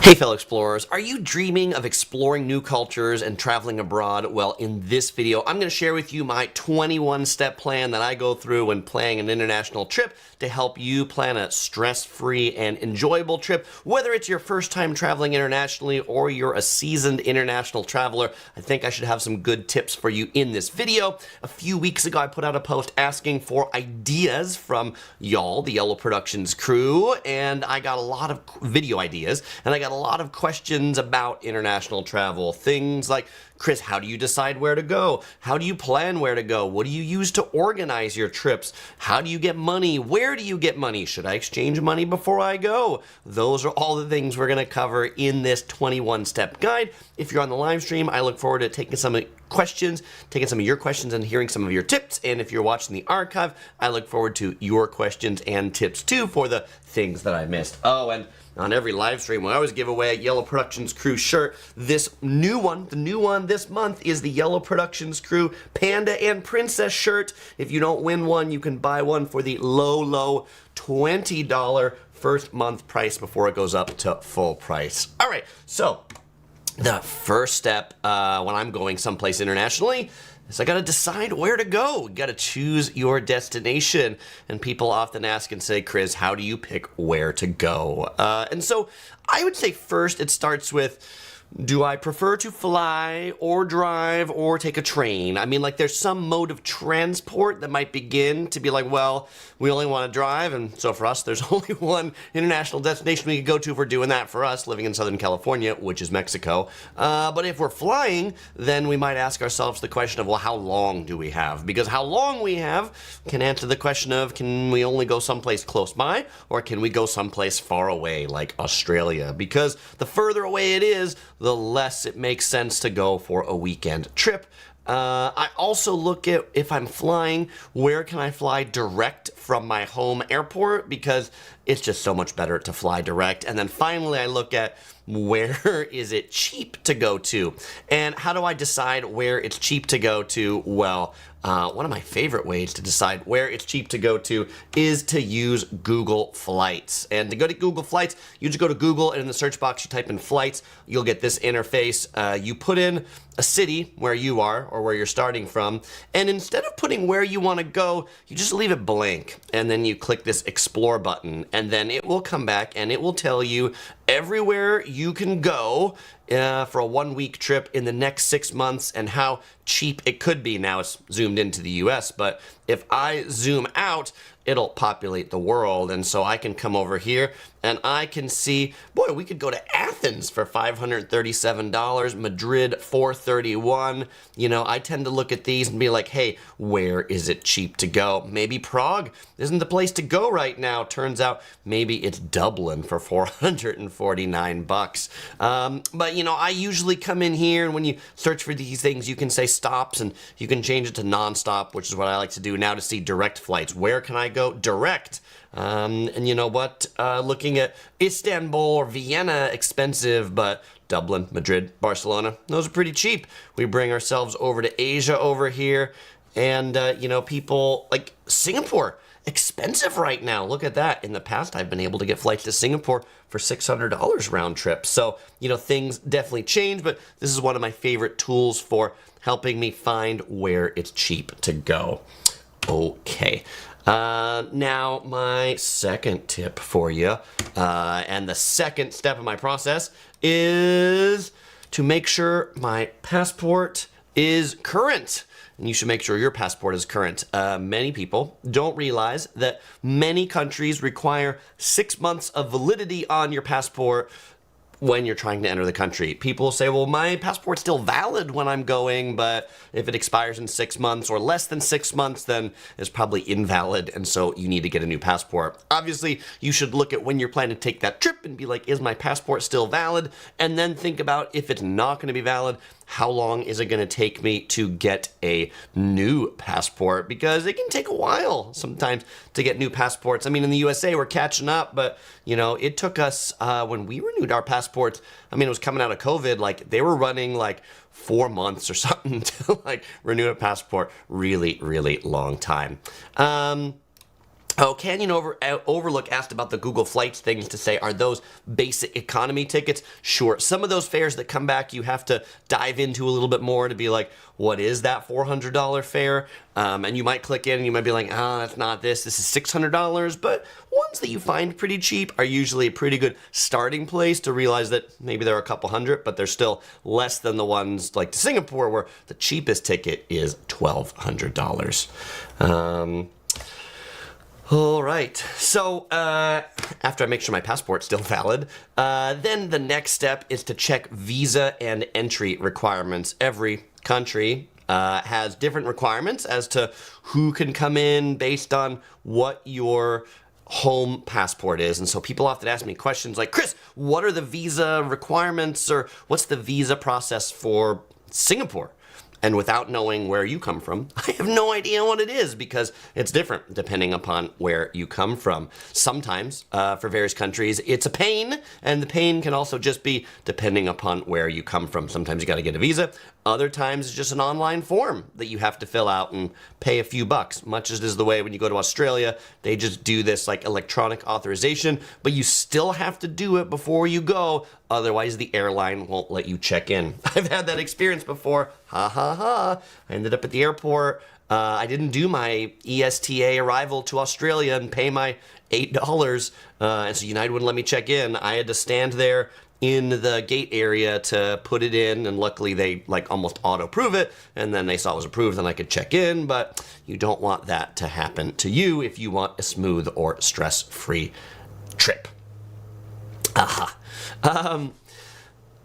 Hey fellow explorers, are you dreaming of exploring new cultures and traveling abroad? Well, in this video, I'm going to share with you my 21-step plan that I go through when planning an international trip to help you plan a stress-free and enjoyable trip. Whether it's your first time traveling internationally or you're a seasoned international traveler, I think I should have some good tips for you in this video. A few weeks ago, I put out a post asking for ideas from y'all, the Yellow Productions crew, and I got a lot of video ideas, and I got a lot of questions about international travel. Things like, Chris, how do you decide where to go? How do you plan where to go? What do you use to organize your trips? How do you get money? Where do you get money? Should I exchange money before I go? Those are all the things we're going to cover in this 21-step guide. If you're on the live stream, I look forward to taking some of your questions and hearing some of your tips. And if you're watching the archive, I look forward to your questions and tips too for the things that I missed. Oh, and on every live stream, we always give away a Yellow Productions Crew shirt. This new one, the new one this month, is the Yellow Productions Crew Panda and Princess shirt. If you don't win one, you can buy one for the low $20 first month price before it goes up to full price. All right, so the first step when I'm going someplace internationally is I gotta decide where to go. You gotta choose your destination. And people often ask and say, Chris, how do you pick where to go? And so I would say first it starts with, do I prefer to fly or drive or take a train? I mean, like, there's some mode of transport that might begin to be like, well, we only want to drive, and so for us, there's only one international destination we could go to if we're doing that for us, living in Southern California, which is Mexico. But if we're flying, then we might ask ourselves the question of, well, how long do we have? Because how long we have can answer the question of, can we only go someplace close by, or can we go someplace far away, like Australia? Because the further away it is, the less it makes sense to go for a weekend trip. I also look at, if I'm flying, where can I fly direct from my home airport, because it's just so much better to fly direct. And then finally, I look at, where is it cheap to go to? And how do I decide where it's cheap to go to? Well, one of my favorite ways to decide where it's cheap to go to is to use Google Flights. And to go to Google Flights, you just go to Google, and in the search box, you type in flights. You'll get this interface. You put in a city where you are or where you're starting from, and instead of putting where you want to go, you just leave it blank. And then you click this Explore button, and then it will come back and it will tell you everywhere you can go for a 1-week trip in the next 6 months and how cheap it could be. Now it's zoomed into the US, but if I zoom out, it'll populate the world. And so I can come over here and I can see, boy, we could go to Athens for $537, Madrid $431. You know, I tend to look at these and be like, hey, where is it cheap to go? Maybe Prague isn't the place to go right now. Turns out maybe it's Dublin for $449. But you know, I usually come in here, and when you search for these things, you can say stops, and you can change it to non-stop, which is what I like to do now to see direct flights. Where can I go direct? And you know what? Looking at Istanbul or Vienna, expensive, but Dublin, Madrid, Barcelona, those are pretty cheap. We bring ourselves over to Asia over here, and you know, people like Singapore, expensive right now. Look at that. In the past, I've been able to get flights to Singapore for $600 round trip. So, you know, things definitely change, but this is one of my favorite tools for helping me find where it's cheap to go. Okay. Now, my second tip for you, and the second step of my process, is to make sure my passport is current. And you should make sure your passport is current. Many people don't realize that many countries require 6 months of validity on your passport when you're trying to enter the country. People say, well, my passport's still valid when I'm going, but if it expires in 6 months or less than 6 months, then it's probably invalid, and so you need to get a new passport. Obviously, you should look at when you're planning to take that trip and be like, is my passport still valid? And then think about, if it's not going to be valid, how long is it going to take me to get a new passport? Because it can take a while sometimes to get new passports. I mean, in the USA, we're catching up, but, you know, it took us, when we renewed our passports, I mean, it was coming out of COVID, like, they were running, like, 4 months or something to, like, renew a passport. Really, really long time. Oh, Canyon Overlook asked about the Google Flights things to say, are those basic economy tickets? Sure. Some of those fares that come back, you have to dive into a little bit more to be like, what is that $400 fare? And you might click in and you might be like, oh, that's not this. This is $600. But ones that you find pretty cheap are usually a pretty good starting place to realize that maybe they're a couple hundred, but they're still less than the ones like to Singapore where the cheapest ticket is $1,200. All right, so after I make sure my passport's still valid, then the next step is to check visa and entry requirements. Every country has different requirements as to who can come in based on what your home passport is. And so people often ask me questions like, Chris, what are the visa requirements, or what's the visa process for Singapore? And without knowing where you come from, I have no idea what it is because it's different depending upon where you come from. Sometimes, for various countries, it's a pain, and the pain can also just be depending upon where you come from. Sometimes you got to get a visa. Other times it's just an online form that you have to fill out and pay a few bucks, much as is the way when you go to Australia, they just do this like electronic authorization, but you still have to do it before you go. Otherwise, the airline won't let you check in. I've had that experience before. Ha ha ha. I ended up at the airport. I didn't do my ESTA arrival to Australia and pay my $8. And so United wouldn't let me check in. I had to stand there in the gate area to put it in, and luckily they like almost auto-approve it, and then they saw it was approved and I could check in. But you don't want that to happen to you if you want a smooth or stress-free trip. Aha.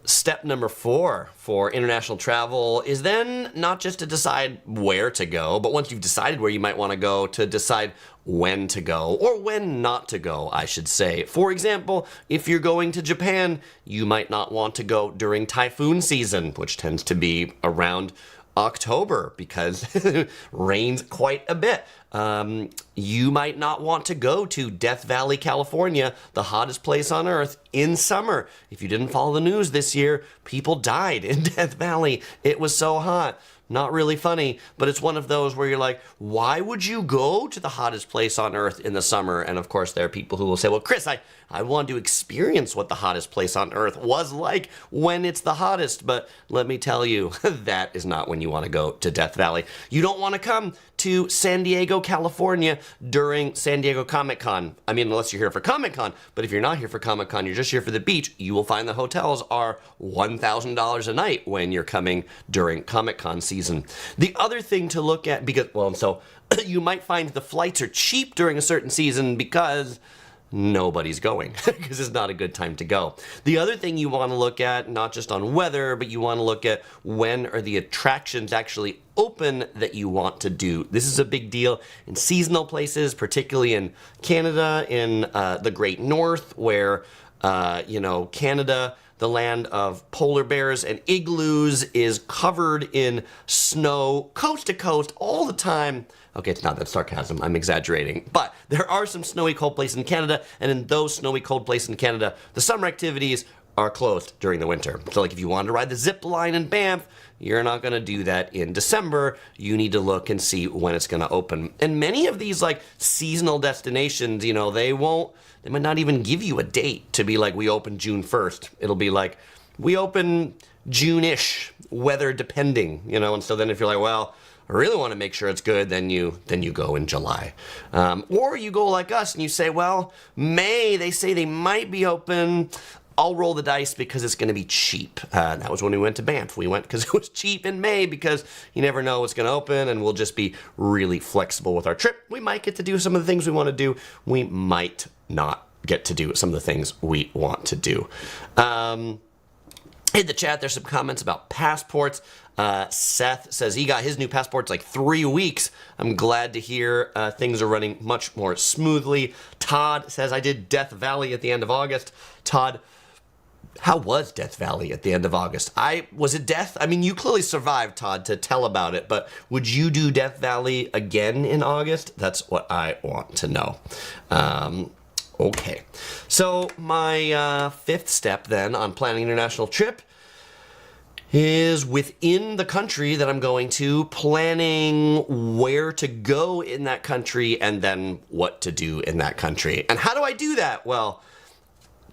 Step number 4 for international travel is then not just to decide where to go, but once you've decided where you might want to go, to decide when to go, or when not to go, I should say. For example, if you're going to Japan, you might not want to go during typhoon season, which tends to be around October because rains quite a bit. You might not want to go to Death Valley, California, the hottest place on earth, in summer. If you didn't follow the news this year, people died in Death Valley. It was so hot. Not really funny, but it's one of those where you're like, why would you go to the hottest place on earth in the summer? And of course, there are people who will say, well, Chris, I want to experience what the hottest place on earth was like when it's the hottest. But let me tell you, that is not when you want to go to Death Valley. You don't want to come to San Diego, California during San Diego Comic-Con. I mean, unless you're here for Comic-Con, but if you're not here for Comic-Con, you're just here for the beach, you will find the hotels are $1,000 a night when you're coming during Comic-Con season. The other thing to look at, because, well, so you might find the flights are cheap during a certain season because nobody's going because it's not a good time to go. The other thing you want to look at, not just on weather, but you want to look at when are the attractions actually open that you want to do. This is a big deal in seasonal places, particularly in Canada, in the Great North, where, Canada, the land of polar bears and igloos, is covered in snow coast to coast all the time. Okay, it's not that sarcasm, I'm exaggerating. But there are some snowy cold places in Canada, and in those snowy cold places in Canada, the summer activities are closed during the winter. So like if you wanted to ride the zip line in Banff, you're not gonna do that in December. You need to look and see when it's gonna open. And many of these like seasonal destinations, they might not even give you a date to be like, we open June 1st. It'll be like, we open June-ish, weather depending, and so then if you're like, well, I really want to make sure it's good, then you go in July. Or you go like us and you say, well, May, they say they might be open. I'll roll the dice because it's going to be cheap. That was when we went to Banff. We went because it was cheap in May because you never know what's going to open, and we'll just be really flexible with our trip. We might get to do some of the things we want to do. We might not get to do some of the things we want to do. In the chat, there's some comments about passports. Seth says he got his new passports like 3 weeks. I'm glad to hear things are running much more smoothly. Todd says, I did Death Valley at the end of August. Todd, how was Death Valley at the end of August? Was it death? I mean, you clearly survived, Todd, to tell about it, but would you do Death Valley again in August? That's what I want to know. Okay, so my 5th step then on planning an international trip is within the country that I'm going to, planning where to go in that country and then what to do in that country. And how do I do that? Well,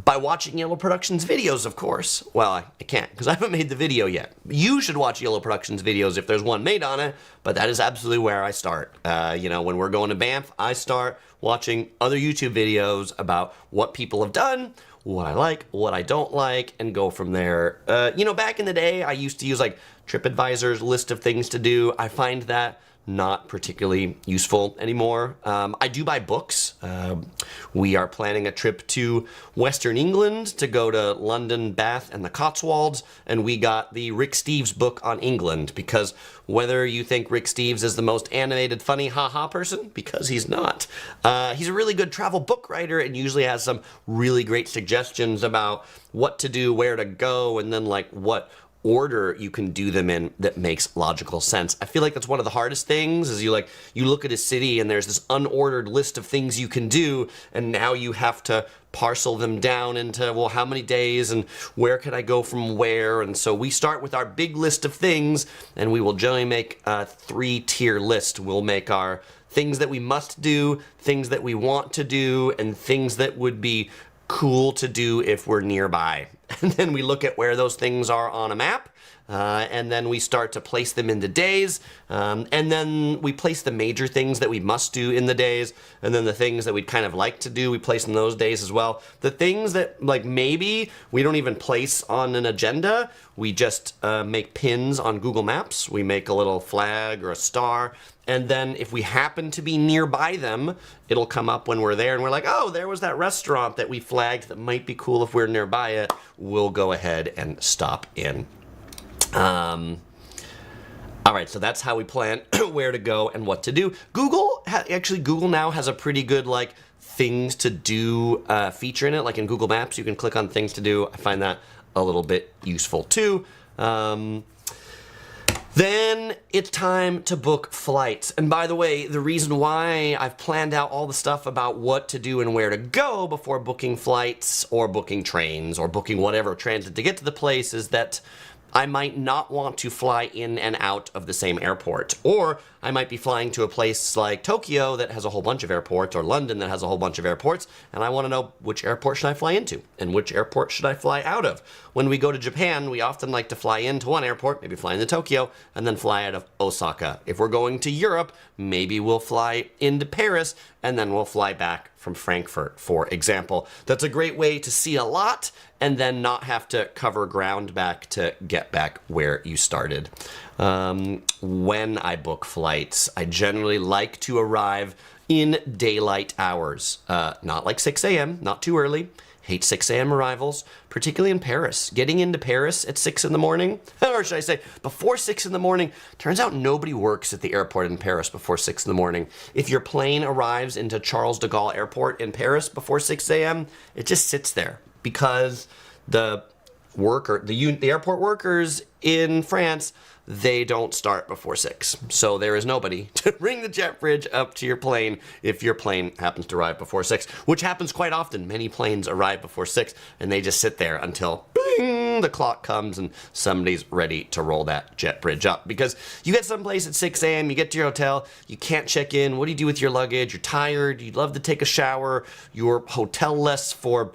by watching Yellow Productions videos, of course. Well, I can't because I haven't made the video yet. You should watch Yellow Productions videos if there's one made on it, but that is absolutely where I start. When we're going to Banff, I start watching other YouTube videos about what people have done, what I like, what I don't like, and go from there. Back in the day, I used to use like TripAdvisor's list of things to do. I find that not particularly useful anymore. I do buy books. We are planning a trip to Western England to go to London, Bath, and the Cotswolds, and we got the Rick Steves book on England, because whether you think Rick Steves is the most animated, funny, ha-ha person, because he's not. He's a really good travel book writer and usually has some really great suggestions about what to do, where to go, and then like what order you can do them in that makes logical sense. I feel like that's one of the hardest things is you look at a city and there's this unordered list of things you can do, and now you have to parcel them down into, well, how many days and where can I go from where? And so we start with our big list of things, and we will generally make a 3-tier list. We'll make our things that we must do, things that we want to do, and things that would be cool to do if we're nearby. And then we look at where those things are on a map, and then we start to place them in the days, and then we place the major things that we must do in the days, and then the things that we'd kind of like to do, we place in those days as well. The things that like maybe we don't even place on an agenda, we just make pins on Google Maps. We make a little flag or a star, and then if we happen to be nearby them, it'll come up when we're there and we're like, oh, there was that restaurant that we flagged that might be cool if we're nearby it. We'll go ahead and stop in. All right, so that's how we plan where to go and what to do. Google now has a pretty good like things to do feature in it. Like in Google Maps, you can click on things to do. I find that a little bit useful too. Then it's time to book flights. And by the way, the reason why I've planned out all the stuff about what to do and where to go before booking flights or booking trains or booking whatever transit to get to the place is that I might not want to fly in and out of the same airport. Or I might be flying to a place like Tokyo that has a whole bunch of airports, or London that has a whole bunch of airports, and I want to know which airport should I fly into and which airport should I fly out of. When we go to Japan, we often like to fly into one airport, maybe fly into Tokyo, and then fly out of Osaka. If we're going to Europe, maybe we'll fly into Paris, and then we'll fly back from Frankfurt, for example. That's a great way to see a lot and then not have to cover ground back to get back where you started. When I book flights, I generally like to arrive in daylight hours. Not like 6 a.m., not too early. Hate 6 a.m. arrivals, particularly in Paris. Getting into Paris at 6 in the morning, or should I say before 6 in the morning, turns out nobody works at the airport in Paris before 6 in the morning. If your plane arrives into Charles de Gaulle Airport in Paris before 6 a.m., it just sits there because the airport workers in France, they don't start before 6. So there is nobody to bring the jet bridge up to your plane if your plane happens to arrive before 6, which happens quite often. Many planes arrive before 6 and they just sit there until bing, the clock comes and somebody's ready to roll that jet bridge up. Because you get someplace at 6 a.m., you get to your hotel, you can't check in. What do you do with your luggage? You're tired, you'd love to take a shower, your hotel-less for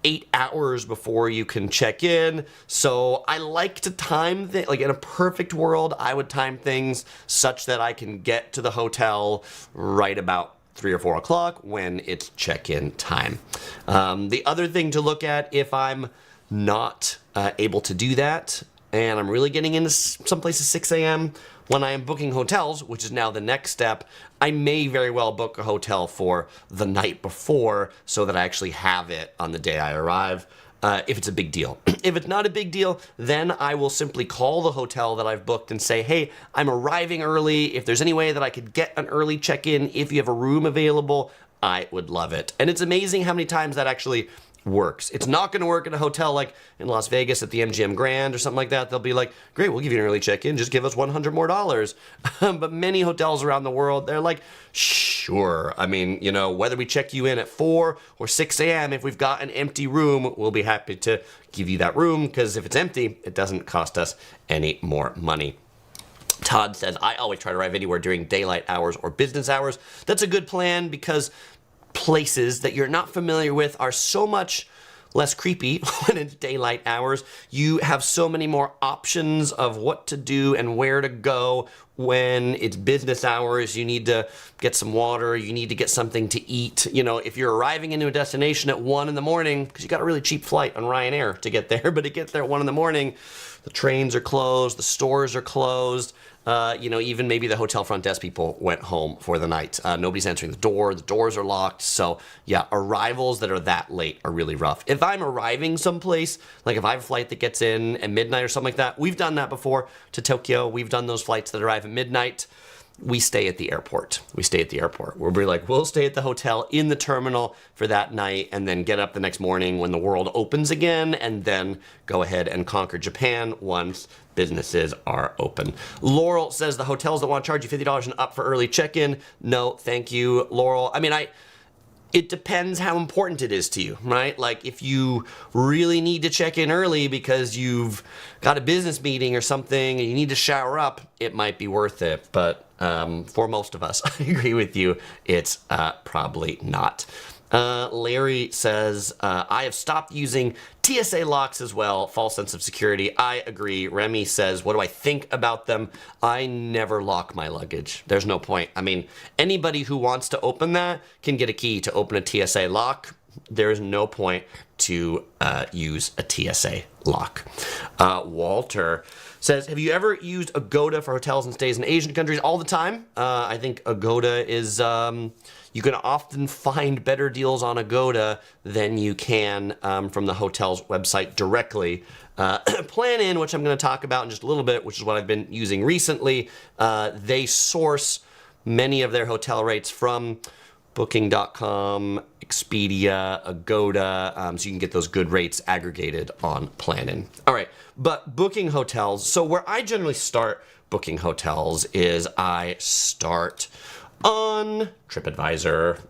8 hours before you can check in. So I like to time things, like in a perfect world, I would time things such that I can get to the hotel right about 3 or 4 o'clock when it's check-in time. The other thing to look at if I'm not able to do that and I'm really getting into some places 6 a.m., when I am booking hotels, which is now the next step, I may very well book a hotel for the night before so that I actually have it on the day I arrive, if it's a big deal. If it's not a big deal, then I will simply call the hotel that I've booked and say, hey, I'm arriving early. If there's any way that I could get an early check-in, if you have a room available, I would love it. And it's amazing how many times that actually works. It's not going to work in a hotel like in Las Vegas at the MGM Grand or something like that. They'll be like, great, we'll give you an early check-in, just give us $100 more. But many hotels around the world, they're like, sure. I mean, you know, whether we check you in at 4 or 6 a.m., if we've got an empty room, we'll be happy to give you that room, because if it's empty, it doesn't cost us any more money. Todd says, I always try to arrive anywhere during daylight hours or business hours. That's a good plan, because places that you're not familiar with are so much less creepy when it's daylight hours. You have so many more options of what to do and where to go. When it's business hours, you need to get some water, you need to get something to eat. You know, if you're arriving into a destination at 1 in the morning, because you got a really cheap flight on Ryanair to get there, but it gets there at 1 in the morning, the trains are closed, the stores are closed. You know, even maybe the hotel front desk people went home for the night. Nobody's answering the doors are locked. So yeah, arrivals that are that late are really rough. If I'm arriving someplace, like if I have a flight that gets in at midnight or something like that, we've done that before to Tokyo. We've done those flights that arrive at midnight. We stay at the airport. We'll be like, we'll stay at the hotel in the terminal for that night and then get up the next morning when the world opens again, and then go ahead and conquer Japan once businesses are open. Laurel says the hotels that want to charge you $50 and up for early check-in. No, thank you, Laurel. I mean, it depends how important it is to you, right? Like if you really need to check in early because you've got a business meeting or something and you need to shower up, it might be worth it. But for most of us, I agree with you, it's probably not. Larry says, I have stopped using TSA locks as well. False sense of security. I agree. Remy says, what do I think about them? I never lock my luggage. There's no point. I mean, anybody who wants to open that can get a key to open a TSA lock. There is no point to use a TSA lock. Walter says, have you ever used Agoda for hotels and stays in Asian countries? All the time. I think Agoda is... you can often find better deals on Agoda than you can from the hotel's website directly. Plan In, which I'm going to talk about in just a little bit, which is what I've been using recently, they source many of their hotel rates from Booking.com, Expedia, Agoda, so you can get those good rates aggregated on Plan In. All right, but booking hotels. So where I generally start booking hotels is I start on TripAdvisor.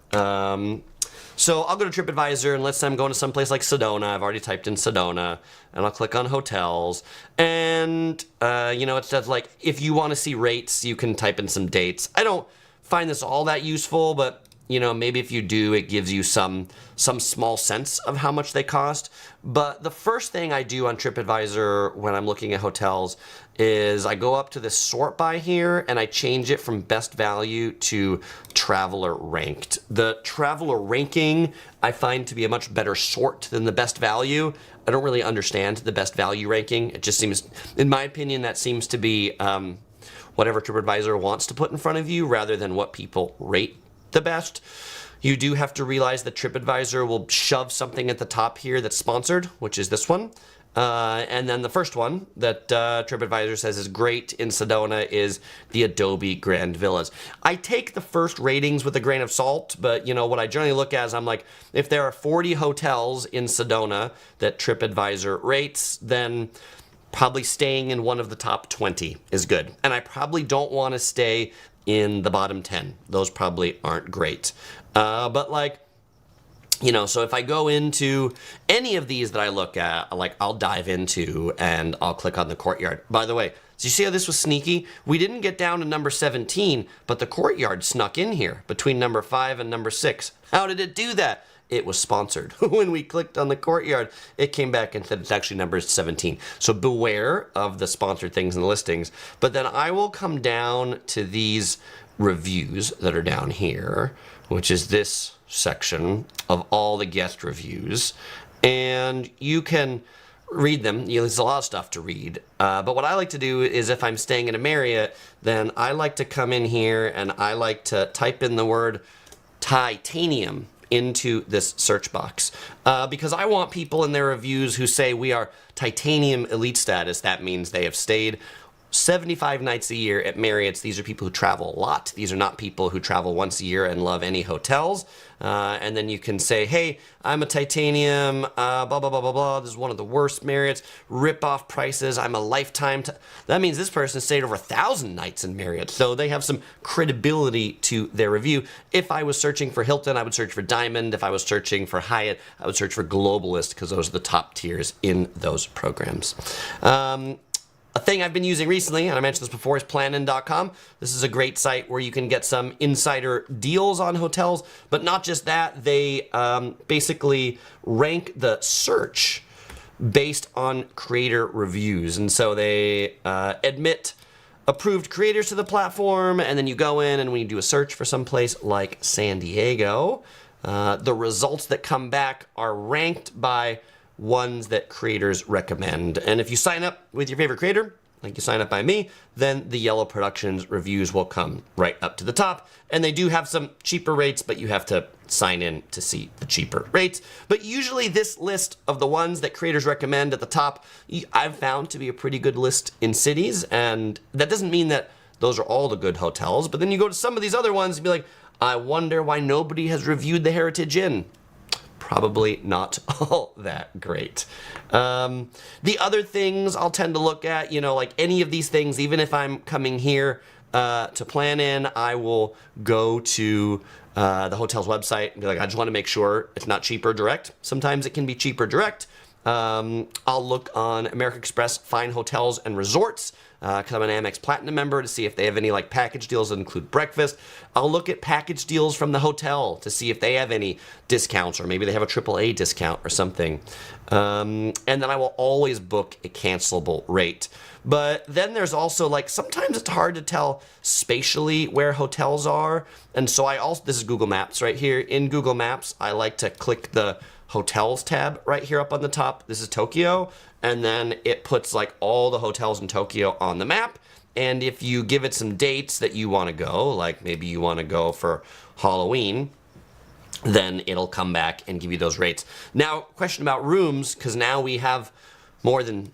So I'll go to TripAdvisor, and let's say I'm going to someplace like Sedona. I've already typed in Sedona, and I'll click on hotels. And, you know, it says, like, if you want to see rates, you can type in some dates. I don't find this all that useful, but, you know, maybe if you do, it gives you some small sense of how much they cost. But the first thing I do on TripAdvisor when I'm looking at hotels is I go up to this sort by here and I change it from best value to traveler ranked. The traveler ranking I find to be a much better sort than the best value. I don't really understand the best value ranking. It just seems, in my opinion, that seems to be whatever TripAdvisor wants to put in front of you rather than what people rate the best. You do have to realize that TripAdvisor will shove something at the top here that's sponsored, which is this one. And then the first one that TripAdvisor says is great in Sedona is the Adobe Grand Villas. I take the first ratings with a grain of salt, but you know what I generally look at is I'm like, if there are 40 hotels in Sedona that TripAdvisor rates, then probably staying in one of the top 20 is good. And I probably don't want to stay in the bottom 10. Those probably aren't great. But like, you know, so if I go into any of these that I look at, like I'll dive into and I'll click on the Courtyard. By the way, so you see how this was sneaky? We didn't get down to number 17, but the Courtyard snuck in here between number 5 and number 6. How did it do that? It was sponsored. When we clicked on the Courtyard, it came back and said it's actually number 17. So beware of the sponsored things in the listings. But then I will come down to these reviews that are down here, which is this section of all the guest reviews. And you can read them. You know, there's a lot of stuff to read. But what I like to do is if I'm staying in a Marriott, then I like to come in here and I like to type in the word titanium into this search box because I want people in their reviews who say we are titanium elite status. That means they have stayed 75 nights a year at Marriott's. These are people who travel a lot. These are not people who travel once a year and love any hotels. And then you can say, hey, I'm a titanium, blah, blah, blah, blah, blah. This is one of the worst Marriott's. Rip off prices. I'm a lifetime. That means this person stayed over 1,000 nights in Marriott. So they have some credibility to their review. If I was searching for Hilton, I would search for Diamond. If I was searching for Hyatt, I would search for Globalist because those are the top tiers in those programs. A thing I've been using recently, and I mentioned this before, is plannin.com. This is a great site where you can get some insider deals on hotels, but not just that. They basically rank the search based on creator reviews. And so they admit approved creators to the platform, and then you go in, and when you do a search for some place like San Diego, the results that come back are ranked by ones that creators recommend. And if you sign up with your favorite creator, like you sign up by me, then the Yellow Productions reviews will come right up to the top. And they do have some cheaper rates, but you have to sign in to see the cheaper rates. But usually this list of the ones that creators recommend at the top, I've found to be a pretty good list in cities. And that doesn't mean that those are all the good hotels, but then you go to some of these other ones and be like, I wonder why nobody has reviewed the Heritage Inn. Probably not all that great. The other things I'll tend to look at, like any of these things, even if I'm coming here to plan in, I will go to the hotel's website and be like, I just want to make sure it's not cheaper direct. Sometimes it can be cheaper direct. I'll look on American Express Fine Hotels and Resorts because I'm an Amex Platinum member to see if they have any like package deals that include breakfast. I'll look at package deals from the hotel to see if they have any discounts or maybe they have a AAA discount or something. And then I will always book a cancelable rate. But then there's also like sometimes it's hard to tell spatially where hotels are. And so this is Google Maps right here. In Google Maps, I like to click the hotels tab right here up on the top. This is Tokyo. And then it puts like all the hotels in Tokyo on the map. And if you give it some dates that you want to go, like maybe you want to go for Halloween, then it'll come back and give you those rates. Now, question about rooms, because now we have more than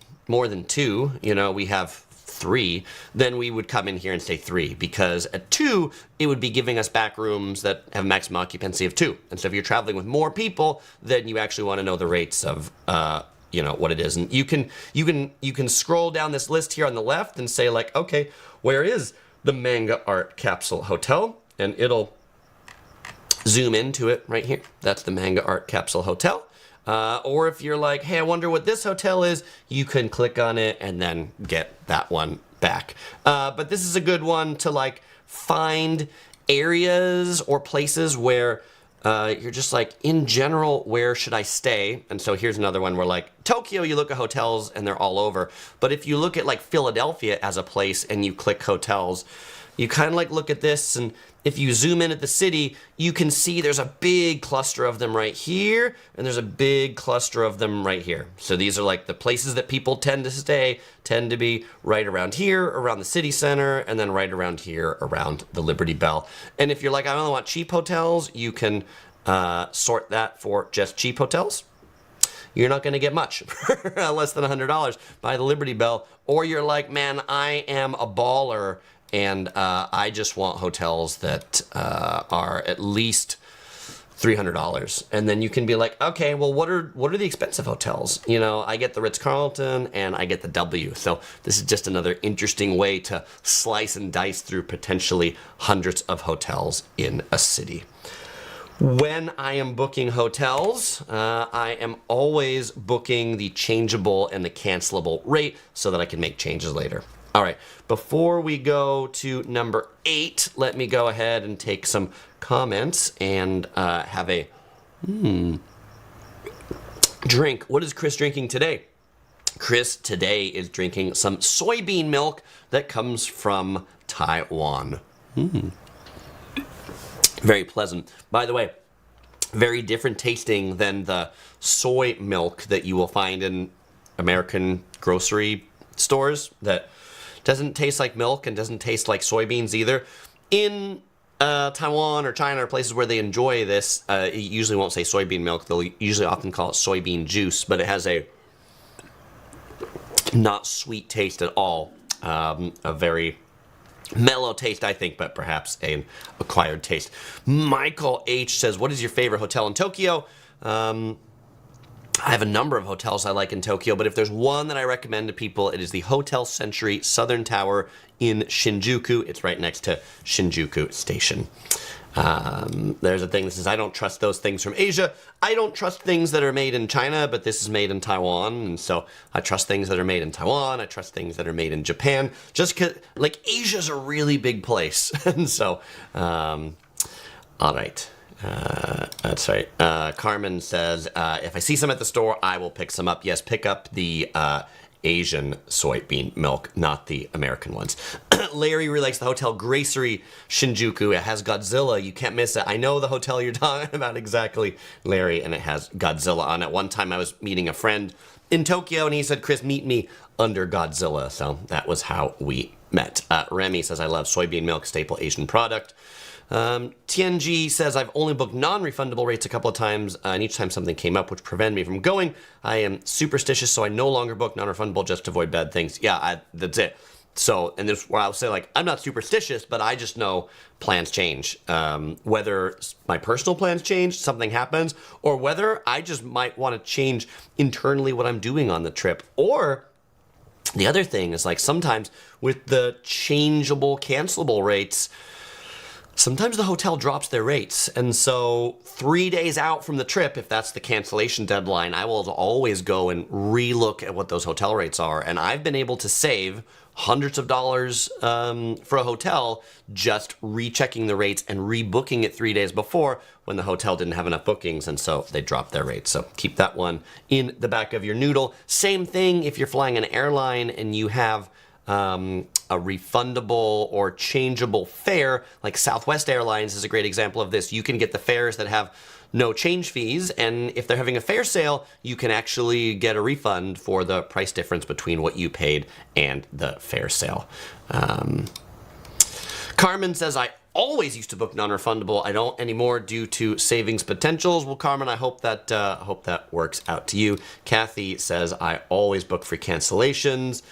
two, we have 3, then we would come in here and say 3, because at 2, it would be giving us back rooms that have maximum occupancy of 2. And so if you're traveling with more people, then you actually want to know the rates of what it is. And you can scroll down this list here on the left and say like, okay, where is the Manga Art Capsule Hotel? And it'll zoom into it right here. That's the Manga Art Capsule Hotel. Or if you're like, hey, I wonder what this hotel is, you can click on it and then get that one back. But this is a good one to like find areas or places where you're just like, in general, where should I stay? And so here's another one where like Tokyo, you look at hotels and they're all over. But if you look at like Philadelphia as a place and you click hotels, you kind of like look at this, and if you zoom in at the city, you can see there's a big cluster of them right here, and there's a big cluster of them right here. So these are like the places that people tend to stay, tend to be right around here, around the city center, and then right around here, around the Liberty Bell. And if you're like, I only want cheap hotels, you can sort that for just cheap hotels. You're not going to get much for less than $100 by the Liberty Bell. Or you're like, man, I am a baller and I just want hotels that are at least $300. And then you can be like, okay, well, what are the expensive hotels? I get the Ritz-Carlton and I get the W. So this is just another interesting way to slice and dice through potentially hundreds of hotels in a city. When I am booking hotels, I am always booking the changeable and the cancelable rate so that I can make changes later. All right, before we go to number 8, let me go ahead and take some comments and have a drink. What is Chris drinking today? Chris today is drinking some soybean milk that comes from Taiwan. Very pleasant. By the way, very different tasting than the soy milk that you will find in American grocery stores that doesn't taste like milk and doesn't taste like soybeans either. In Taiwan or China or places where they enjoy this, it usually won't say soybean milk. They'll usually often call it soybean juice, but it has a not sweet taste at all. A very mellow taste, I think, but perhaps an acquired taste. Michael H. says, what is your favorite hotel in Tokyo? I have a number of hotels I like in Tokyo, but if there's one that I recommend to people, it is the Hotel Century Southern Tower in Shinjuku. It's right next to Shinjuku Station. There's a thing that says, I don't trust those things from Asia. I don't trust things that are made in China, but this is made in Taiwan. And so I trust things that are made in Taiwan. I trust things that are made in Japan. Just because, like, Asia's a really big place. And so, all right. That's right. Carmen says, if I see some at the store, I will pick some up. Yes, pick up the Asian soybean milk, not the American ones. Larry really likes the Hotel Gracery Shinjuku. It has Godzilla. You can't miss it. I know the hotel you're talking about exactly, Larry, and it has Godzilla on it. One time I was meeting a friend in Tokyo, and he said, Chris, meet me under Godzilla. So that was how we met. Remy says, I love soybean milk, staple Asian product. TNG says, I've only booked non-refundable rates a couple of times, and each time something came up which prevented me from going. I am superstitious, so I no longer book non-refundable just to avoid bad things. Yeah, that's it. So, and this is where I'll say, like, I'm not superstitious, but I just know plans change. Whether my personal plans change, something happens, or whether I just might want to change internally what I'm doing on the trip. Or the other thing is, like, sometimes with the changeable, cancelable rates, sometimes the hotel drops their rates. And so 3 days out from the trip, if that's the cancellation deadline, I will always go and relook at what those hotel rates are. And I've been able to save hundreds of dollars for a hotel just rechecking the rates and rebooking it 3 days before when the hotel didn't have enough bookings, and so they dropped their rates. So keep that one in the back of your noodle. Same thing if you're flying an airline and you have a refundable or changeable fare, like Southwest Airlines is a great example of this. You can get the fares that have no change fees, and if they're having a fare sale, you can actually get a refund for the price difference between what you paid and the fare sale. Carmen says, I always used to book non-refundable. I don't anymore due to savings potentials. Well, Carmen, I hope that works out to you. Kathy says, I always book for cancellations.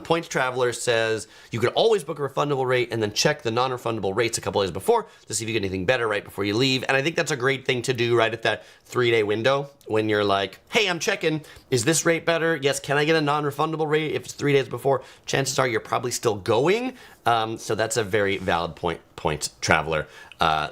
Points Traveler says, you could always book a refundable rate and then check the non-refundable rates a couple days before to see if you get anything better right before you leave. And I think that's a great thing to do right at that 3-day window when you're like, hey, I'm checking. Is this rate better? Yes. Can I get a non-refundable rate if it's 3 days before? Chances are you're probably still going. So that's a very valid point, Points Traveler.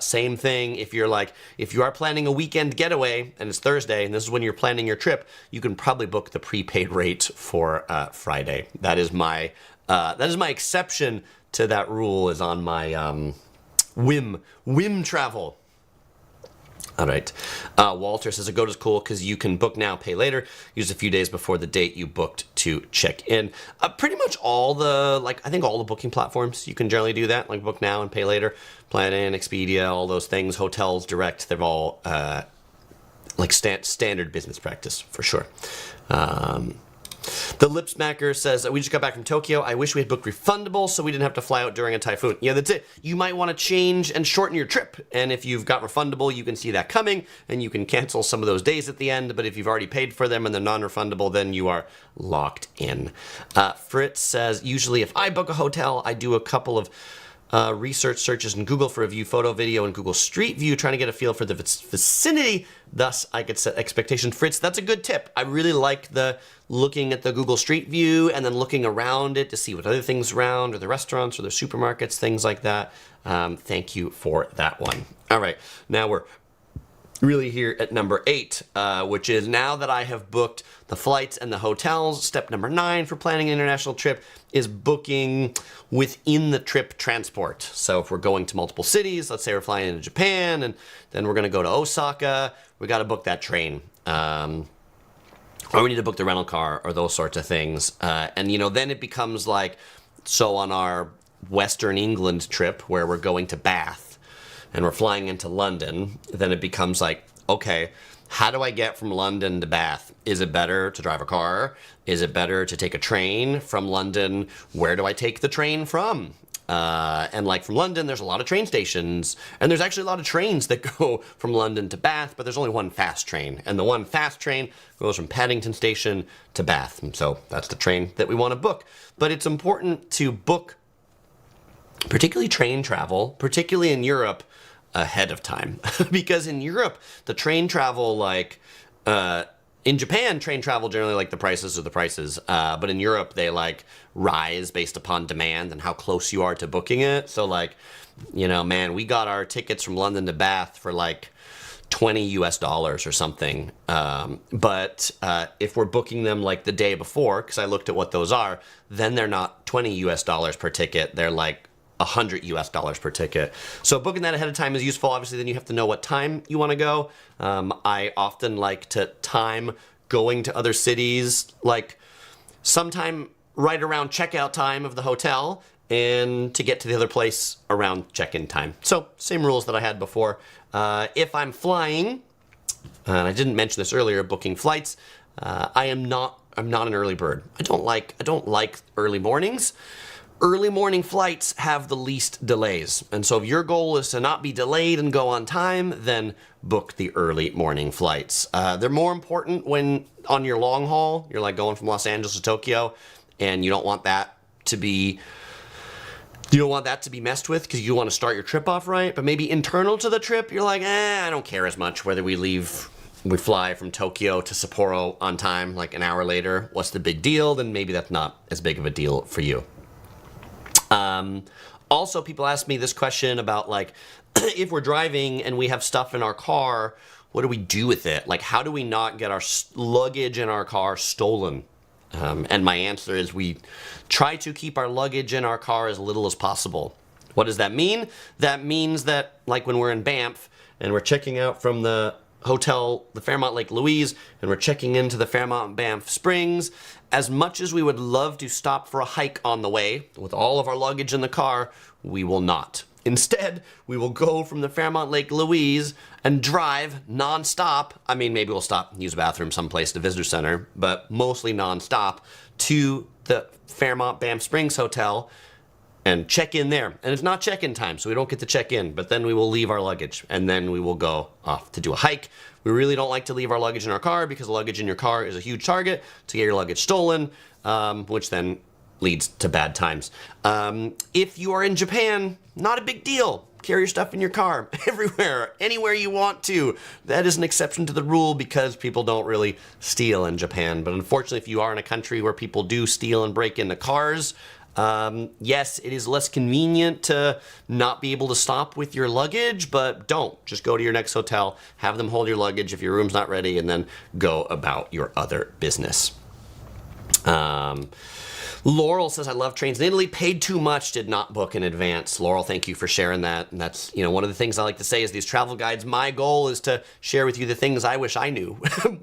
Same thing if you're like, if you are planning a weekend getaway and it's Thursday and this is when you're planning your trip, you can probably book the prepaid rate for Friday. That is my exception to that rule, is on my whim travel. All right. Walter says, Agoda's cool because you can book now, pay later. Use a few days before the date you booked to check in. Pretty much all the, I think all the booking platforms, you can generally do that, like book now and pay later. Plan In, Expedia, all those things, hotels, direct, they're all standard business practice for sure. The Lipsmacker says, we just got back from Tokyo. I wish we had booked refundable so we didn't have to fly out during a typhoon. Yeah, that's it. You might want to change and shorten your trip. And if you've got refundable, you can see that coming and you can cancel some of those days at the end. But if you've already paid for them and they're non-refundable, then you are locked in. Fritz says, usually if I book a hotel, I do a couple of research searches in Google for a view, photo, video, and Google Street View, trying to get a feel for the vicinity. Thus, I could set expectations. Fritz, that's a good tip. I really like the looking at the Google Street View and then looking around it to see what other things around, or the restaurants or the supermarkets, things like that. Thank you for that one. All right, now we're really here at number 8, which is, now that I have booked the flights and the hotels, step number 9 for planning an international trip is booking within the trip transport. So if we're going to multiple cities, let's say we're flying into Japan and then we're going to go to Osaka, we got to book that train. Or we need to book the rental car or those sorts of things. And, then it becomes like, so on our Western England trip where we're going to Bath and we're flying into London, then it becomes like, okay, how do I get from London to Bath? Is it better to drive a car? Is it better to take a train from London? Where do I take the train from? And like from London, there's a lot of train stations, and there's actually a lot of trains that go from London to Bath, but there's only one fast train, and the one fast train goes from Paddington Station to Bath, and so that's the train that we want to book. But it's important to book, particularly train travel, particularly in Europe, ahead of time, because in Europe, the train travel, like, in Japan, train travel generally, like, the prices are the prices, but in Europe, they, like, rise based upon demand and how close you are to booking it. So, like, you know, man, we got our tickets from London to Bath for, like, $20 or something. But if we're booking them, like, the day before, because I looked at what those are, then they're not $20 per ticket. They're, like, $100 per ticket. So booking that ahead of time is useful. Obviously, then you have to know what time you want to go. I often like to time going to other cities, like sometime right around checkout time of the hotel, and to get to the other place around check-in time. So same rules that I had before. If I'm flying, and I didn't mention this earlier, booking flights, I'm not an early bird. I don't like early mornings. Early morning flights have the least delays. And so if your goal is to not be delayed and go on time, then book the early morning flights. They're more important when on your long haul, you're like going from Los Angeles to Tokyo, and you don't want that to be messed with because you want to start your trip off right. But maybe internal to the trip, you're like, I don't care as much whether we fly from Tokyo to Sapporo on time, like an hour later. What's the big deal? Then maybe that's not as big of a deal for you. Also, people ask me this question about, like, if we're driving and we have stuff in our car, what do we do with it? Like, how do we not get our luggage in our car stolen? And my answer is we try to keep our luggage in our car as little as possible. What does that mean? That means that, like, when we're in Banff and we're checking out from the hotel, the Fairmont Lake Louise, and we're checking into the Fairmont Banff Springs, as much as we would love to stop for a hike on the way with all of our luggage in the car, we will not. Instead, we will go from the Fairmont Lake Louise and drive nonstop. I mean, maybe we'll stop and use a bathroom someplace at the visitor center, but mostly nonstop to the Fairmont Banff Springs Hotel and check in there. And it's not check-in time, so we don't get to check in, but then we will leave our luggage, and then we will go off to do a hike. We really don't like to leave our luggage in our car because luggage in your car is a huge target to get your luggage stolen, which then leads to bad times. If you are in Japan, not a big deal. Carry your stuff in your car everywhere, anywhere you want to. That is an exception to the rule because people don't really steal in Japan. But unfortunately, if you are in a country where people do steal and break into cars, yes, it is less convenient to not be able to stop with your luggage, but don't. Just go to your next hotel, have them hold your luggage if your room's not ready, and then go about your other business. Laurel says, I love trains in Italy, paid too much, did not book in advance. Laurel, thank you for sharing that. And that's, one of the things I like to say is these travel guides, my goal is to share with you the things I wish I knew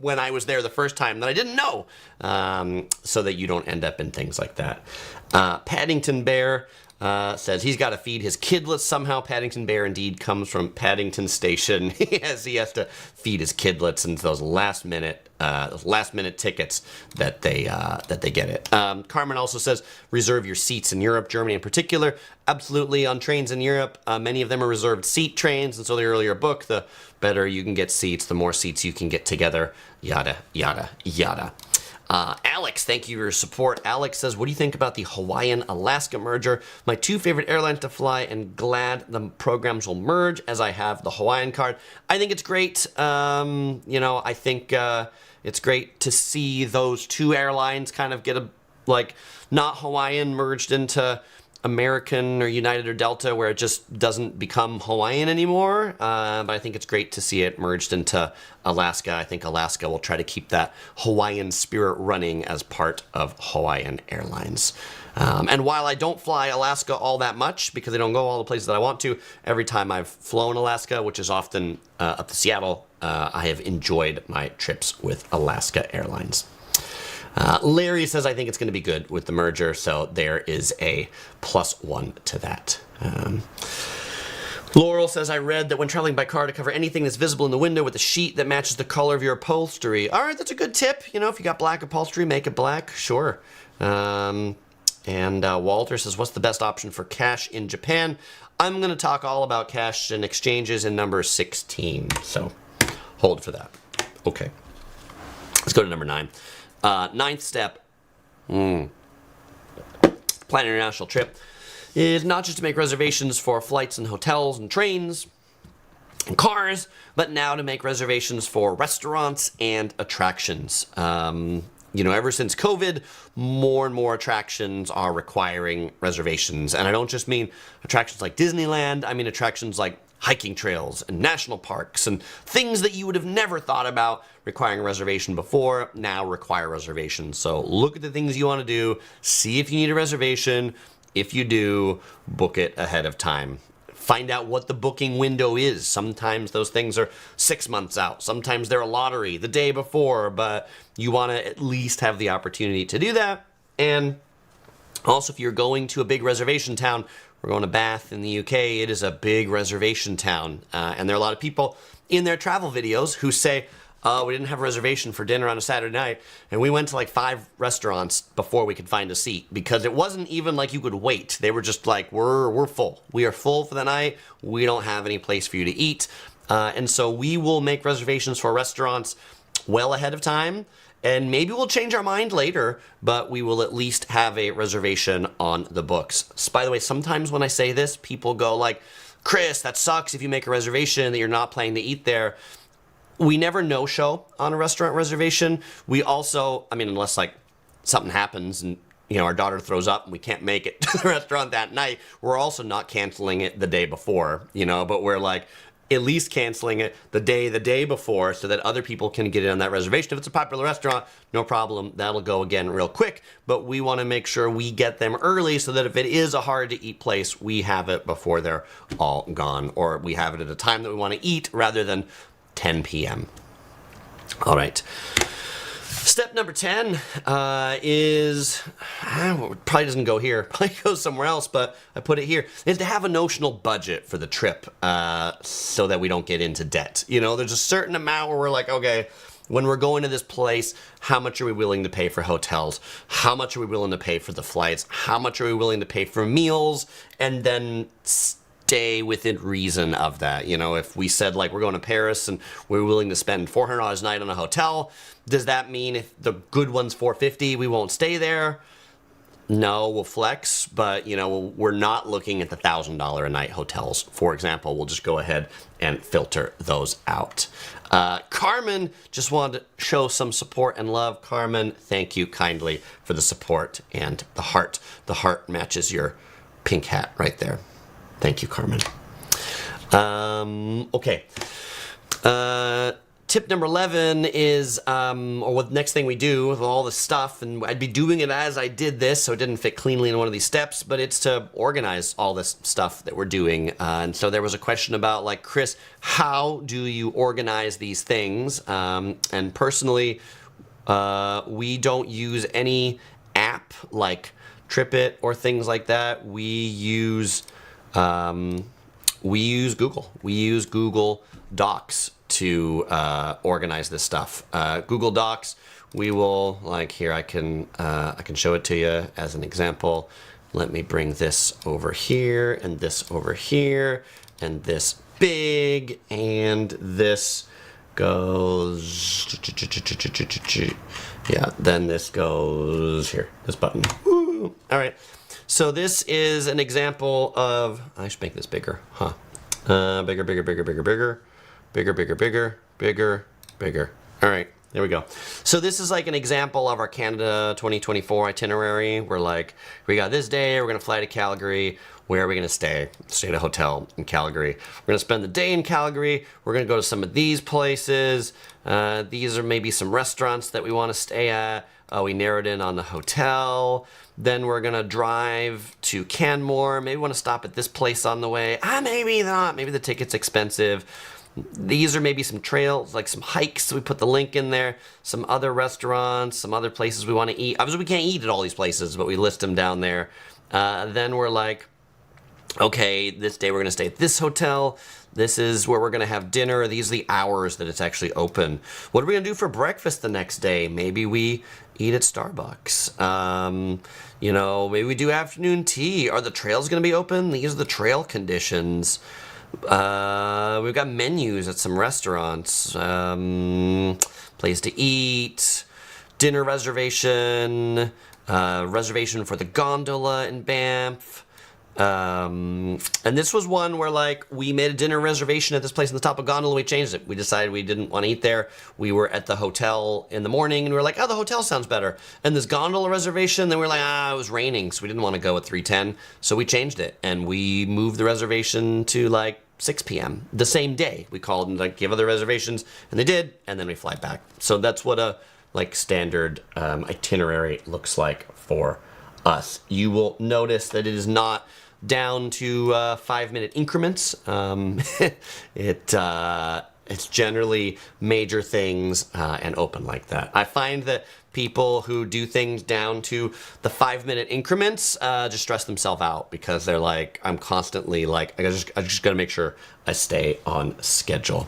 when I was there the first time that I didn't know, so that you don't end up in things like that. Paddington Bear says he's got to feed his kidlets somehow. Paddington Bear indeed comes from Paddington Station. He has to feed his kidlets and those last minute tickets that they get it. Carmen also says reserve your seats in Europe, Germany in particular. Absolutely, on trains in Europe, many of them are reserved seat trains, and so the earlier book, the better you can get seats, the more seats you can get together. Yada yada yada. Alex, thank you for your support. Alex says, what do you think about the Hawaiian-Alaska merger? My two favorite airlines to fly, and glad the programs will merge as I have the Hawaiian card. I think it's great. I think it's great to see those two airlines kind of get not Hawaiian merged into American or United or Delta, where it just doesn't become Hawaiian anymore. But I think it's great to see it merged into Alaska. I think Alaska will try to keep that Hawaiian spirit running as part of Hawaiian Airlines. And while I don't fly Alaska all that much, because I don't go all the places that I want to, every time I've flown Alaska, which is often up to Seattle, I have enjoyed my trips with Alaska Airlines. Larry says, I think it's going to be good with the merger, so there is a +1 to that. Laurel says, I read that when traveling by car to cover anything that's visible in the window with a sheet that matches the color of your upholstery. All right, that's a good tip. If you got black upholstery, make it black. Sure. And Walter says, what's the best option for cash in Japan? I'm going to talk all about cash and exchanges in number 16. So hold for that. Okay. Let's go to number 9. Ninth step. Plan an international trip is not just to make reservations for flights and hotels and trains and cars, but now to make reservations for restaurants and attractions. Ever since COVID, more and more attractions are requiring reservations. And I don't just mean attractions like Disneyland, I mean attractions like hiking trails and national parks and things that you would have never thought about requiring a reservation before now require reservations. So look at the things you want to do, see if you need a reservation. If you do, book it ahead of time. Find out what the booking window is. Sometimes those things are 6 months out. Sometimes they're a lottery the day before, but you want to at least have the opportunity to do that. And also, if you're going to a big reservation town, we're going to Bath in the UK, it is a big reservation town. And there are a lot of people in their travel videos who say, we didn't have a reservation for dinner on a Saturday night, and we went to like 5 restaurants before we could find a seat, because it wasn't even like you could wait. They were just like, we're full. We are full for the night. We don't have any place for you to eat. And so we will make reservations for restaurants well ahead of time, and maybe we'll change our mind later, but we will at least have a reservation on the books. So, by the way, sometimes when I say this, people go like, Chris, that sucks if you make a reservation that you're not planning to eat there. We never no-show on a restaurant reservation. We also, unless like something happens and our daughter throws up and we can't make it to the restaurant that night, we're also not canceling it the day before, but we're like at least canceling it the day before so that other people can get in on that reservation. If it's a popular restaurant, no problem. That'll go again real quick, but we want to make sure we get them early so that if it is a hard to eat place, we have it before they're all gone, or we have it at a time that we want to eat rather than 10 p.m. All right. Step number 10 is, probably doesn't go here, probably goes somewhere else, but I put it here, is to have a notional budget for the trip so that we don't get into debt. There's a certain amount where we're like, okay, when we're going to this place, how much are we willing to pay for hotels? How much are we willing to pay for the flights? How much are we willing to pay for meals? And then stay within reason of that. If we said like we're going to Paris and we're willing to spend $400 a night on a hotel, does that mean if the good one's $450, we won't stay there? No, we'll flex, but we're not looking at the $1,000 a night hotels, for example. We'll just go ahead and filter those out. Carmen just wanted to show some support and love. Carmen, thank you kindly for the support and the heart. The heart matches your pink hat right there. Thank you, Carmen. Okay. Tip number 11 is, or what next thing we do with all this stuff, and I'd be doing it as I did this, so it didn't fit cleanly in one of these steps, but it's to organize all this stuff that we're doing. And so there was a question about, like, Chris, how do you organize these things? And personally, we don't use any app like TripIt or things like that. We use Google. We use Google Docs to organize this stuff. Google Docs, we will, like here, I can show it to you as an example. Let me bring this over here, and this over here, and this big, and this goes, yeah, then this goes here, this button. Woo. All right, so this is an example of, I should make this bigger, huh? Bigger, bigger, bigger, bigger, bigger. Bigger, bigger, bigger, bigger, bigger. All right, there we go. So this is like an example of our Canada 2024 itinerary. We're like, we got this day, we're gonna fly to Calgary. Where are we gonna stay? Stay at a hotel in Calgary. We're gonna spend the day in Calgary. We're gonna go to some of these places. These are maybe some restaurants that we wanna stay at. We narrowed in on the hotel. Then we're gonna drive to Canmore. Maybe we wanna stop at this place on the way. Maybe not, maybe the ticket's expensive. These are maybe some trails, like some hikes. We put the link in there. Some other restaurants, some other places we want to eat. Obviously, we can't eat at all these places, but we list them down there. Then we're like, okay, this day we're going to stay at this hotel. This is where we're going to have dinner. These are the hours that it's actually open. What are we going to do for breakfast the next day? Maybe we eat at Starbucks. Maybe we do afternoon tea. Are the trails going to be open? These are the trail conditions. We've got menus at some restaurants. Place to eat. Dinner reservation. Reservation for the gondola in Banff. And this was one where like we made a dinner reservation at this place on the top of gondola. We changed it. We decided we didn't want to eat there. We were at the hotel in the morning and we were like, oh, the hotel sounds better. And this gondola reservation, then we were like, it was raining, so we didn't want to go at 3:10. So we changed it and we moved the reservation to like 6 p.m. the same day. We called and like gave other reservations and they did, and then we fly back. So that's what a like standard itinerary looks like for us. You will notice that it is not down to 5-minute increments. It's generally major things and open like that. I find that people who do things down to the 5-minute increments just stress themselves out because they're like, I'm constantly like, I just gotta make sure I stay on schedule.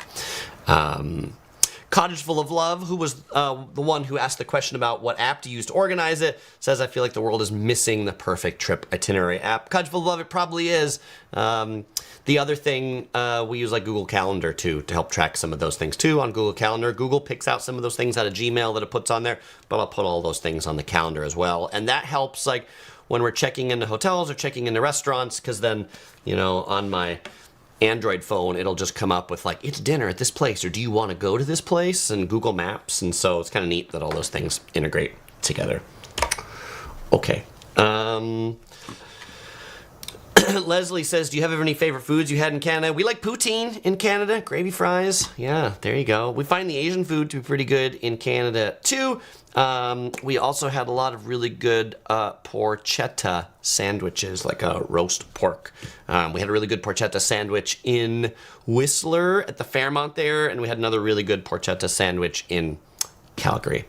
Cottage Full of Love, who was the one who asked the question about what app to use to organize it, says, I feel like the world is missing the perfect trip itinerary app. Cottage Full of Love, it probably is. The other thing, we use like Google Calendar too to help track some of those things too on Google Calendar. Google picks out some of those things out of Gmail that it puts on there, but I'll put all those things on the calendar as well. And that helps like when we're checking into hotels or checking into restaurants, because then, on my Android phone, it'll just come up with like, it's dinner at this place, or do you want to go to this place? And Google Maps. And so it's kind of neat that all those things integrate together. Okay. Leslie says, do you have any favorite foods you had in Canada? We like poutine in Canada, gravy fries. Yeah, there you go. We find the Asian food to be pretty good in Canada too. We also had a lot of really good porchetta sandwiches, like a roast pork. We had a really good porchetta sandwich in Whistler at the Fairmont there, and we had another really good porchetta sandwich in Calgary.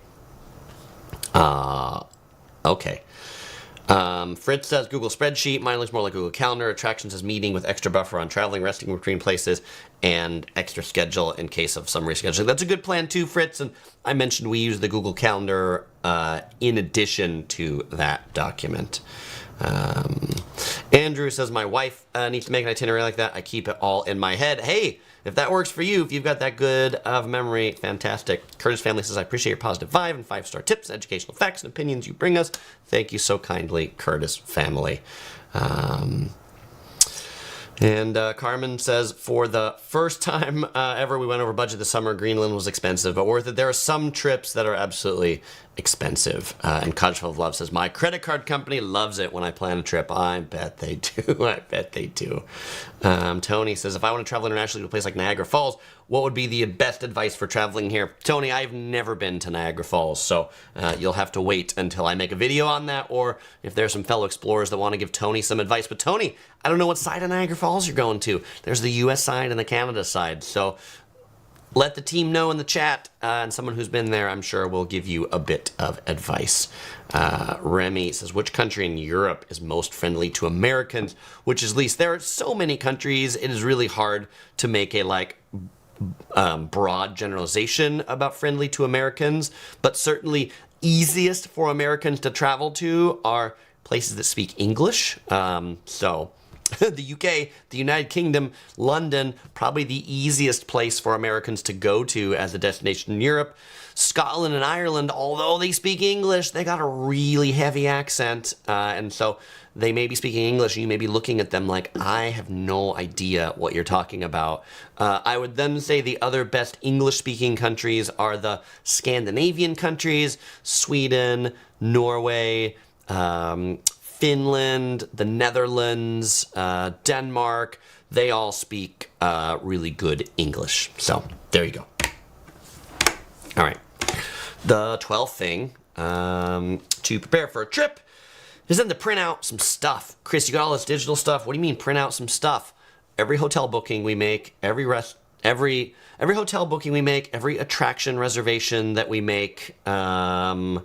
Okay. Fritz says Google Spreadsheet. Mine looks more like Google Calendar. Attraction says meeting with extra buffer on traveling, resting between places, and extra schedule in case of some rescheduling. That's a good plan too, Fritz. And I mentioned we use the Google Calendar in addition to that document. Andrew says my wife needs to make an itinerary like that. I keep it all in my head. Hey, if that works for you, if you've got that good of memory, fantastic. Curtis Family says, I appreciate your positive vibe and 5-star tips, educational facts, and opinions you bring us. Thank you so kindly, Curtis Family. And Carmen says, for the first time ever we went over budget this summer, Greenland was expensive, but worth it. There are some trips that are absolutely expensive. And Cottage Full of Love says, my credit card company loves it when I plan a trip. I bet they do. I bet they do. Tony says, if I want to travel internationally to a place like Niagara Falls, what would be the best advice for traveling here? Tony, I've never been to Niagara Falls, so you'll have to wait until I make a video on that, or if there's some fellow explorers that want to give Tony some advice. But Tony, I don't know what side of Niagara Falls you're going to. There's the US side and the Canada side, so let the team know in the chat, and someone who's been there, I'm sure, will give you a bit of advice. Remy says, which country in Europe is most friendly to Americans? Which is least? There are so many countries, it is really hard to make a broad generalization about friendly to Americans, but certainly easiest for Americans to travel to are places that speak English. So the UK, the United Kingdom, London, probably the easiest place for Americans to go to as a destination in Europe. Scotland and Ireland, although they speak English, they got a really heavy accent, and so they may be speaking English and you may be looking at them like, I have no idea what you're talking about. I would then say the other best English-speaking countries are the Scandinavian countries, Sweden, Norway, Finland, the Netherlands, Denmark. They all speak really good English. So there you go. All right. The 12th thing to prepare for a trip is then to print out some stuff. Chris, you got all this digital stuff. What do you mean print out some stuff? Every hotel booking we make, every hotel booking we make, every attraction reservation that we make, every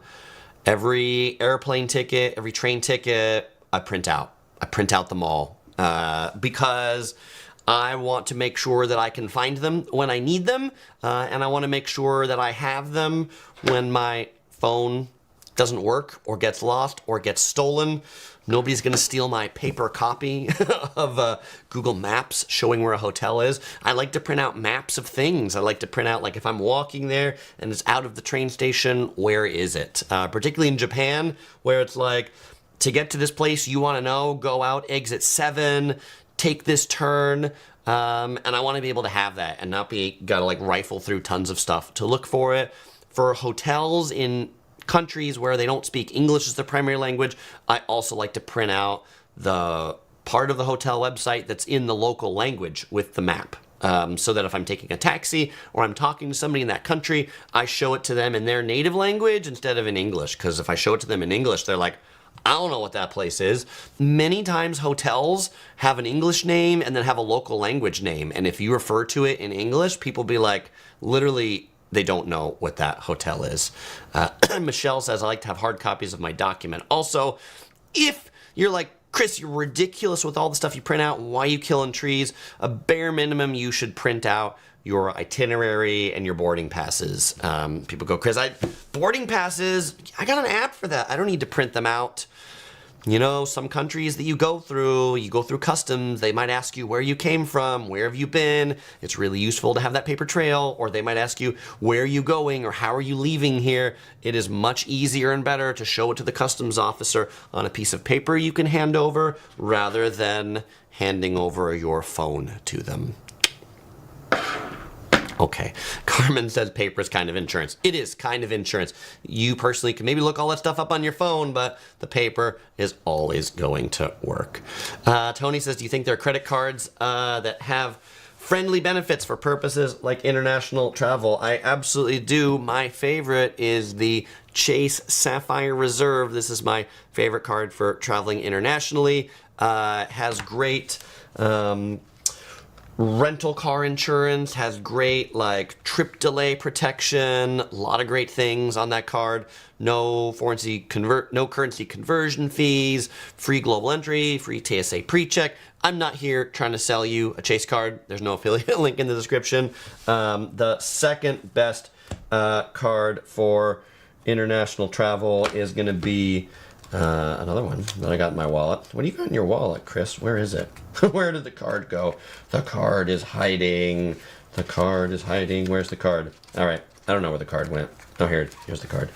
airplane ticket, every train ticket, I print out. I print out them all because I want to make sure that I can find them when I need them, and I want to make sure that I have them when my phone doesn't work or gets lost or gets stolen. Nobody's going to steal my paper copy of Google Maps showing where a hotel is. I like to print out maps of things. I like to print out, like, if I'm walking there and it's out of the train station, where is it? Particularly in Japan, where it's like, to get to this place you want to know, go out exit 7, take this turn, and I want to be able to have that and not be gotta like rifle through tons of stuff to look for it. For hotels in countries where they don't speak English as their primary language, I also like to print out the part of the hotel website that's in the local language with the map. So that if I'm taking a taxi or I'm talking to somebody in that country, I show it to them in their native language instead of in English. Because if I show it to them in English, they're like, I don't know what that place is. Many times hotels have an English name and then have a local language name. And if you refer to it in English, people be like, literally, they don't know what that hotel is. Michelle says, I like to have hard copies of my document. Also, if you're like, Chris, you're ridiculous with all the stuff you print out, why are you killing trees? A bare minimum, you should print out your itinerary and your boarding passes. People go, Chris, boarding passes, I got an app for that. I don't need to print them out. You know, some countries that you go through customs, they might ask you where you came from, where have you been. It's really useful to have that paper trail, or they might ask you, where are you going, or how are you leaving here? It is much easier and better to show it to the customs officer on a piece of paper you can hand over, rather than handing over your phone to them. Okay, Carmen says paper is kind of insurance. It is kind of insurance. You personally can maybe look all that stuff up on your phone, but the paper is always going to work. Tony says, do you think there are credit cards that have friendly benefits for purposes like international travel? I absolutely do. My favorite is the Chase Sapphire Reserve. This is my favorite card for traveling internationally. Has great rental car insurance, has great like trip delay protection, a lot of great things on that card. No currency conversion fees, free global entry, free TSA pre-check. I'm not here trying to sell you a Chase card. There's no affiliate link in the description. The second best card for international travel is going to be another one that I got in my wallet. What do you got in your wallet, Chris? Where is it? Where did the card go? The card is hiding. The card is hiding. Where's the card? All right. I don't know where the card went. Oh, here's the card.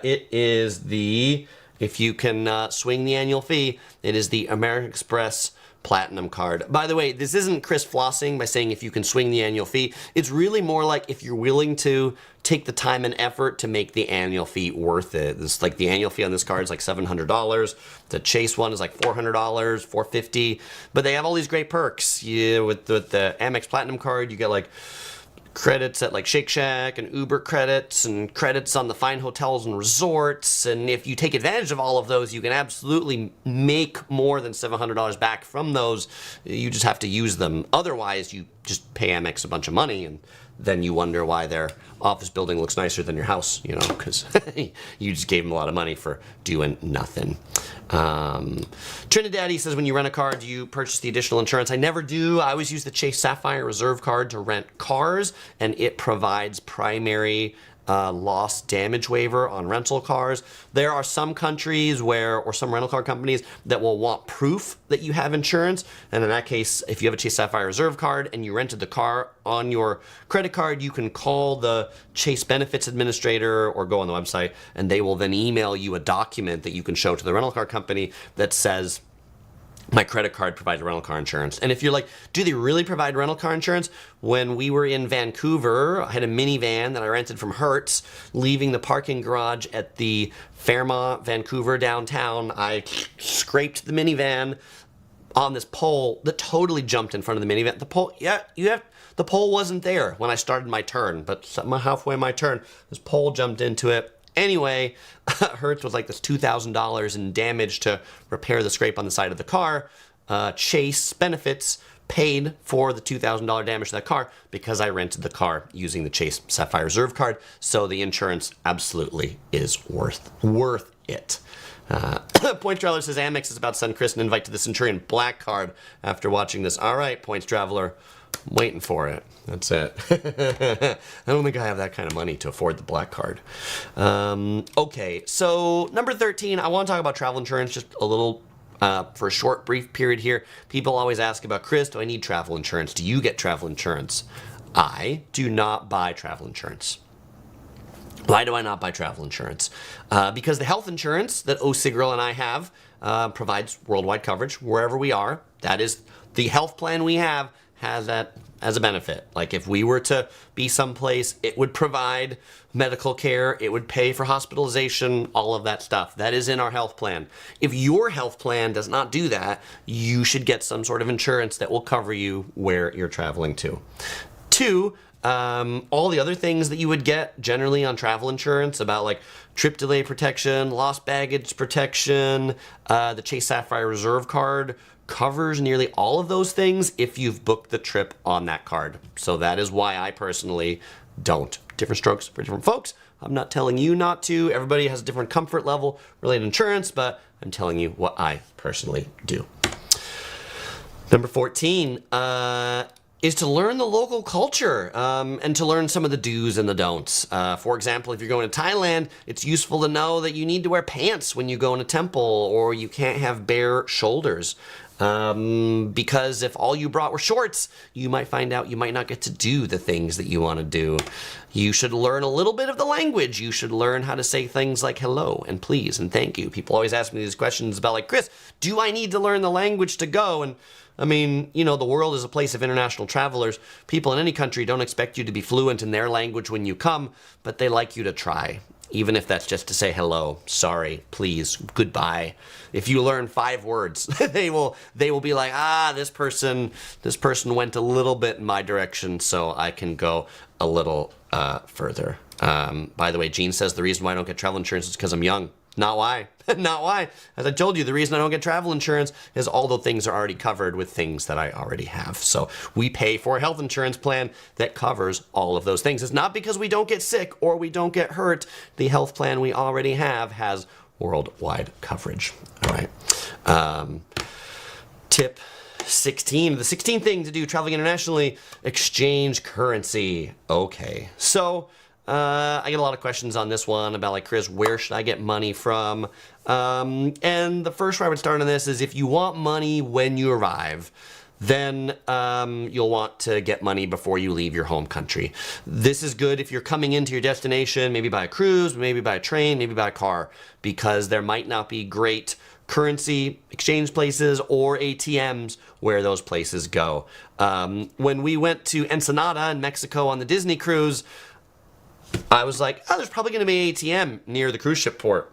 It is the, if you can swing the annual fee, it is the American Express Platinum card. By the way, this isn't Chris flossing by saying if you can swing the annual fee. It's really more like if you're willing to take the time and effort to make the annual fee worth it. It's like the annual fee on this card is like $700. The Chase one is like $400, $450. But they have all these great perks. With the Amex Platinum card, you get like credits at like Shake Shack and Uber credits and credits on the fine hotels and resorts. And if you take advantage of all of those, you can absolutely make more than $700 back from those. You just have to use them. Otherwise, you just pay Amex a bunch of money and then you wonder why their office building looks nicer than your house, you know, because you just gave them a lot of money for doing nothing. Trinidaddy says, when you rent a car, do you purchase the additional insurance? I never do. I always use the Chase Sapphire Reserve card to rent cars, and it provides primary loss damage waiver on rental cars. There are some countries or some rental car companies that will want proof that you have insurance. And in that case, if you have a Chase Sapphire Reserve card and you rented the car on your credit card, you can call the Chase Benefits Administrator or go on the website, and they will then email you a document that you can show to the rental car company that says, my credit card provides rental car insurance. And if you're like, do they really provide rental car insurance? When we were in Vancouver, I had a minivan that I rented from Hertz. Leaving the parking garage at the Fairmont, Vancouver downtown, I scraped the minivan on this pole that totally jumped in front of the minivan. The pole wasn't there when I started my turn, but halfway my turn, this pole jumped into it. Anyway, Hertz was like this $2,000 in damage to repair the scrape on the side of the car. Chase Benefits paid for the $2,000 damage to that car because I rented the car using the Chase Sapphire Reserve card. So the insurance absolutely is worth it. Points Traveler says Amex is about to send Chris an invite to the Centurion Black Card after watching this. All right, Points Traveler. I'm waiting for it. That's it. I don't think I have that kind of money to afford the Black Card. Okay, so number 13, I want to talk about travel insurance just a little for a short, brief period here. People always ask about, Chris, do I need travel insurance? Do you get travel insurance? I do not buy travel insurance. Why do I not buy travel insurance? Because the health insurance that O'Sigril and I have provides worldwide coverage wherever we are. That is the health plan we have has that as a benefit. Like if we were to be someplace, it would provide medical care, it would pay for hospitalization, all of that stuff. That is in our health plan. If your health plan does not do that, you should get some sort of insurance that will cover you where you're traveling to. Two, all the other things that you would get generally on travel insurance about like trip delay protection, lost baggage protection, the Chase Sapphire Reserve card covers nearly all of those things if you've booked the trip on that card. So that is why I personally don't. Different strokes for different folks. I'm not telling you not to. Everybody has a different comfort level related to insurance, but I'm telling you what I personally do. Number 14, is to learn the local culture and to learn some of the do's and the don'ts. For example, if you're going to Thailand, it's useful to know that you need to wear pants when you go in a temple, or you can't have bare shoulders. Because if all you brought were shorts, you might find out you might not get to do the things that you want to do. You should learn a little bit of the language. You should learn how to say things like hello and please and thank you. People always ask me these questions about like, Chris, do I need to learn the language to go? And I mean, you know, the world is a place of international travelers. People in any country don't expect you to be fluent in their language when you come, but they like you to try. Even if that's just to say hello, sorry, please, goodbye. If you learn 5 words, they will be like, this person went a little bit in my direction, so I can go a little further. By the way, Gene says the reason why I don't get travel insurance is because I'm young. Not why. Not why. As I told you, the reason I don't get travel insurance is all the things are already covered with things that I already have. So we pay for a health insurance plan that covers all of those things. It's not because we don't get sick or we don't get hurt. The health plan we already have has worldwide coverage. All right. Tip 16. The 16th thing to do traveling internationally, exchange currency. Okay. So I get a lot of questions on this one about like, Chris, where should I get money from? And the first where I would start on this is if you want money when you arrive, then you'll want to get money before you leave your home country. This is good if you're coming into your destination, maybe by a cruise, maybe by a train, maybe by a car, because there might not be great currency exchange places or ATMs where those places go. When we went to Ensenada in Mexico on the Disney cruise, I was like, there's probably going to be an ATM near the cruise ship port.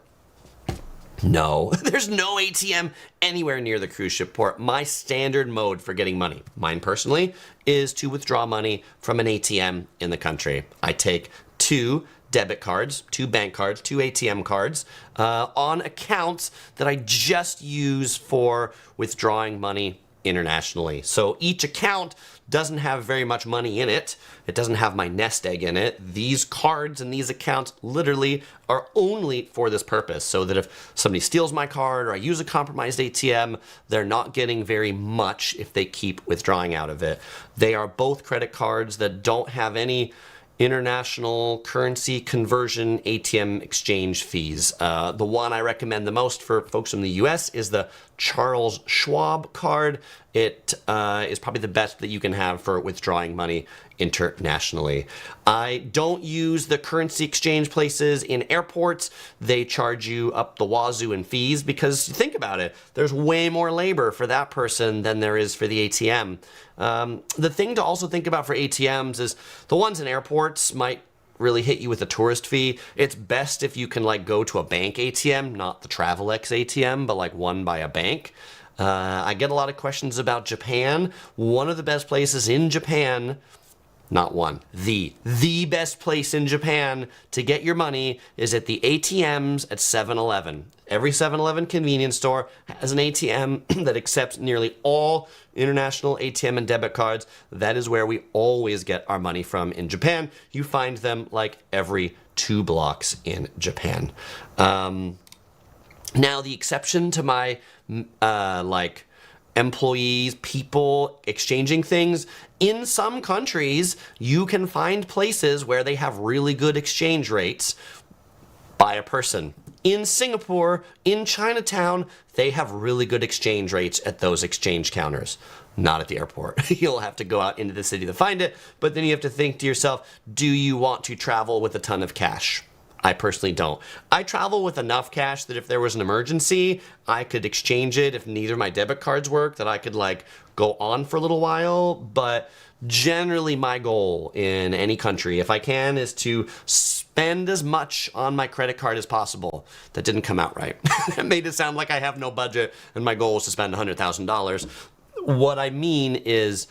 No, there's no ATM anywhere near the cruise ship port. My standard mode for getting money, mine personally, is to withdraw money from an ATM in the country. I take 2 debit cards, 2 bank cards, 2 ATM cards on accounts that I just use for withdrawing money internationally. So each account doesn't have very much money in it. It doesn't have my nest egg in it. These cards and these accounts literally are only for this purpose, so that if somebody steals my card or I use a compromised ATM, they're not getting very much if they keep withdrawing out of it. They are both credit cards that don't have any international currency conversion ATM exchange fees. The one I recommend the most for folks in the US is the Charles Schwab card. It is probably the best that you can have for withdrawing money internationally. I don't use the currency exchange places in airports. They charge you up the wazoo in fees because think about it, there's way more labor for that person than there is for the ATM. The thing to also think about for ATMs is the ones in airports might really hit you with a tourist fee. It's best if you can like go to a bank ATM, not the Travelex ATM, but like one by a bank. I get a lot of questions about Japan. One of the best places in Japan, not one, the best place in Japan to get your money is at the ATMs at 7-Eleven. Every 7-Eleven convenience store has an ATM that accepts nearly all international ATM and debit cards. That is where we always get our money from in Japan. You find them like every 2 blocks in Japan. Now, the exception to my like employees, people exchanging things, in some countries, you can find places where they have really good exchange rates by a person. In Singapore, in Chinatown, they have really good exchange rates at those exchange counters. Not at the airport. You'll have to go out into the city to find it, but then you have to think to yourself, do you want to travel with a ton of cash? I personally don't. I travel with enough cash that if there was an emergency, I could exchange it if neither of my debit cards work, that I could like go on for a little while. But generally my goal in any country, if I can, is to spend as much on my credit card as possible. That didn't come out right. It made it sound like I have no budget and my goal is to spend $100,000. What I mean is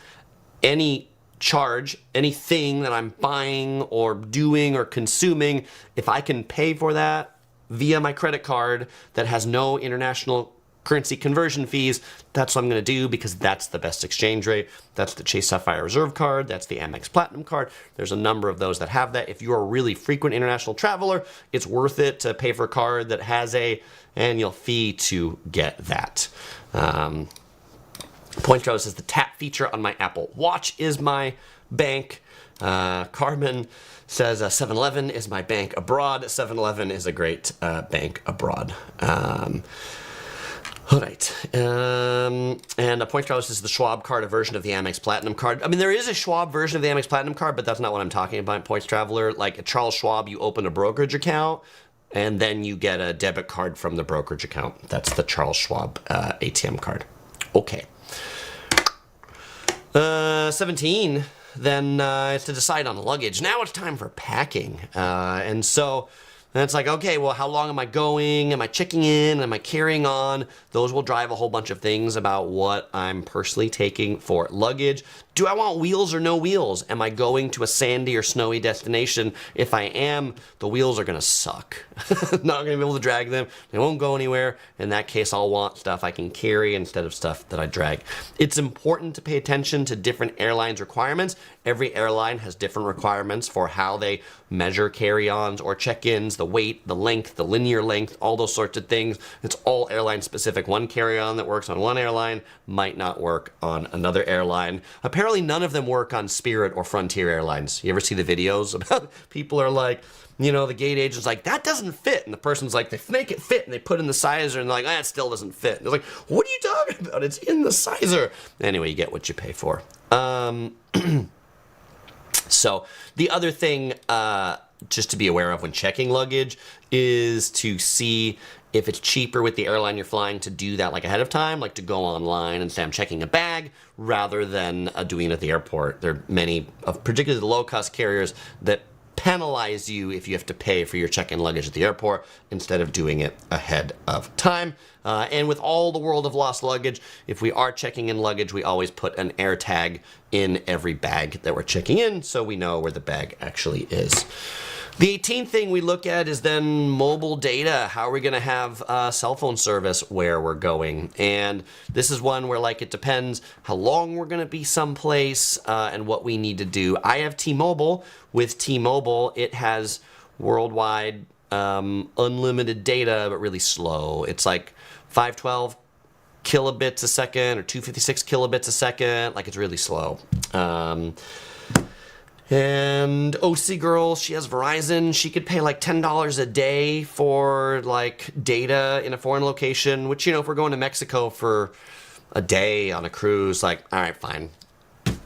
any charge, anything that I'm buying or doing or consuming, if I can pay for that via my credit card that has no international currency conversion fees, that's what I'm going to do because that's the best exchange rate. That's the Chase Sapphire Reserve card. That's the Amex Platinum card. There's a number of those that have that. If you're a really frequent international traveler, it's worth it to pay for a card that has a annual fee to get that. Point Traveler says the tap feature on my Apple Watch is my bank. Carmen says 7-Eleven is my bank abroad. 7-Eleven is a great bank abroad. All right. And Point Traveler says the Schwab card, a version of the Amex Platinum card. I mean, there is a Schwab version of the Amex Platinum card, but that's not what I'm talking about. Point Traveler, like at Charles Schwab, you open a brokerage account and then you get a debit card from the brokerage account. That's the Charles Schwab ATM card. Okay. 17, then it's to decide on luggage. Now it's time for packing. And so it's like, okay, well, how long am I going? Am I checking in? Am I carrying on? Those will drive a whole bunch of things about what I'm personally taking for luggage. Do I want wheels or no wheels? Am I going to a sandy or snowy destination? If I am, the wheels are going to suck. Not going to be able to drag them. They won't go anywhere. In that case, I'll want stuff I can carry instead of stuff that I drag. It's important to pay attention to different airlines' requirements. Every airline has different requirements for how they measure carry-ons or check-ins, the weight, the length, the linear length, all those sorts of things. It's all airline specific. One carry-on that works on one airline might not work on another airline. Apparently none of them work on Spirit or Frontier Airlines. You ever see the videos about people are like, you know, the gate agent's like, that doesn't fit. And the person's like, they make it fit and they put in the sizer and they're like, it still doesn't fit. And they're like, what are you talking about? It's in the sizer. Anyway, you get what you pay for. So the other thing just to be aware of when checking luggage is to see if it's cheaper with the airline you're flying to do that like ahead of time, like to go online and say I'm checking a bag rather than doing it at the airport. There are many, particularly the low-cost carriers, that penalize you if you have to pay for your check-in luggage at the airport instead of doing it ahead of time. And with all the world of lost luggage, if we are checking in luggage, we always put an air tag in every bag that we're checking in so we know where the bag actually is. The 18th thing we look at is then mobile data. How are we going to have cell phone service where we're going? And this is one where, like, it depends how long we're going to be someplace and what we need to do. I have T-Mobile. With T-Mobile, it has worldwide unlimited data, but really slow. It's like 512 kilobits a second or 256 kilobits a second. Like, it's really slow. And OC girl, she has Verizon. She could pay like $10 a day for like data in a foreign location, which, you know, if we're going to Mexico for a day on a cruise, like, all right, fine.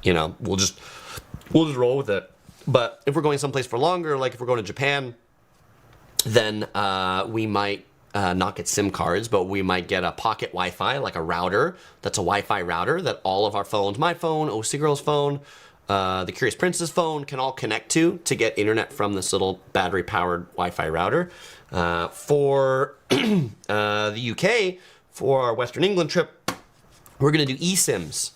You know, we'll just roll with it. But if we're going someplace for longer, like if we're going to Japan, then we might not get SIM cards, but we might get a pocket Wi-Fi, like a router. That's a Wi-Fi router that all of our phones, my phone, OC girl's phone, the Curious Prince's phone, can all connect to get internet from this little battery-powered Wi-Fi router. For the UK, for our Western England trip, we're going to do eSIMs.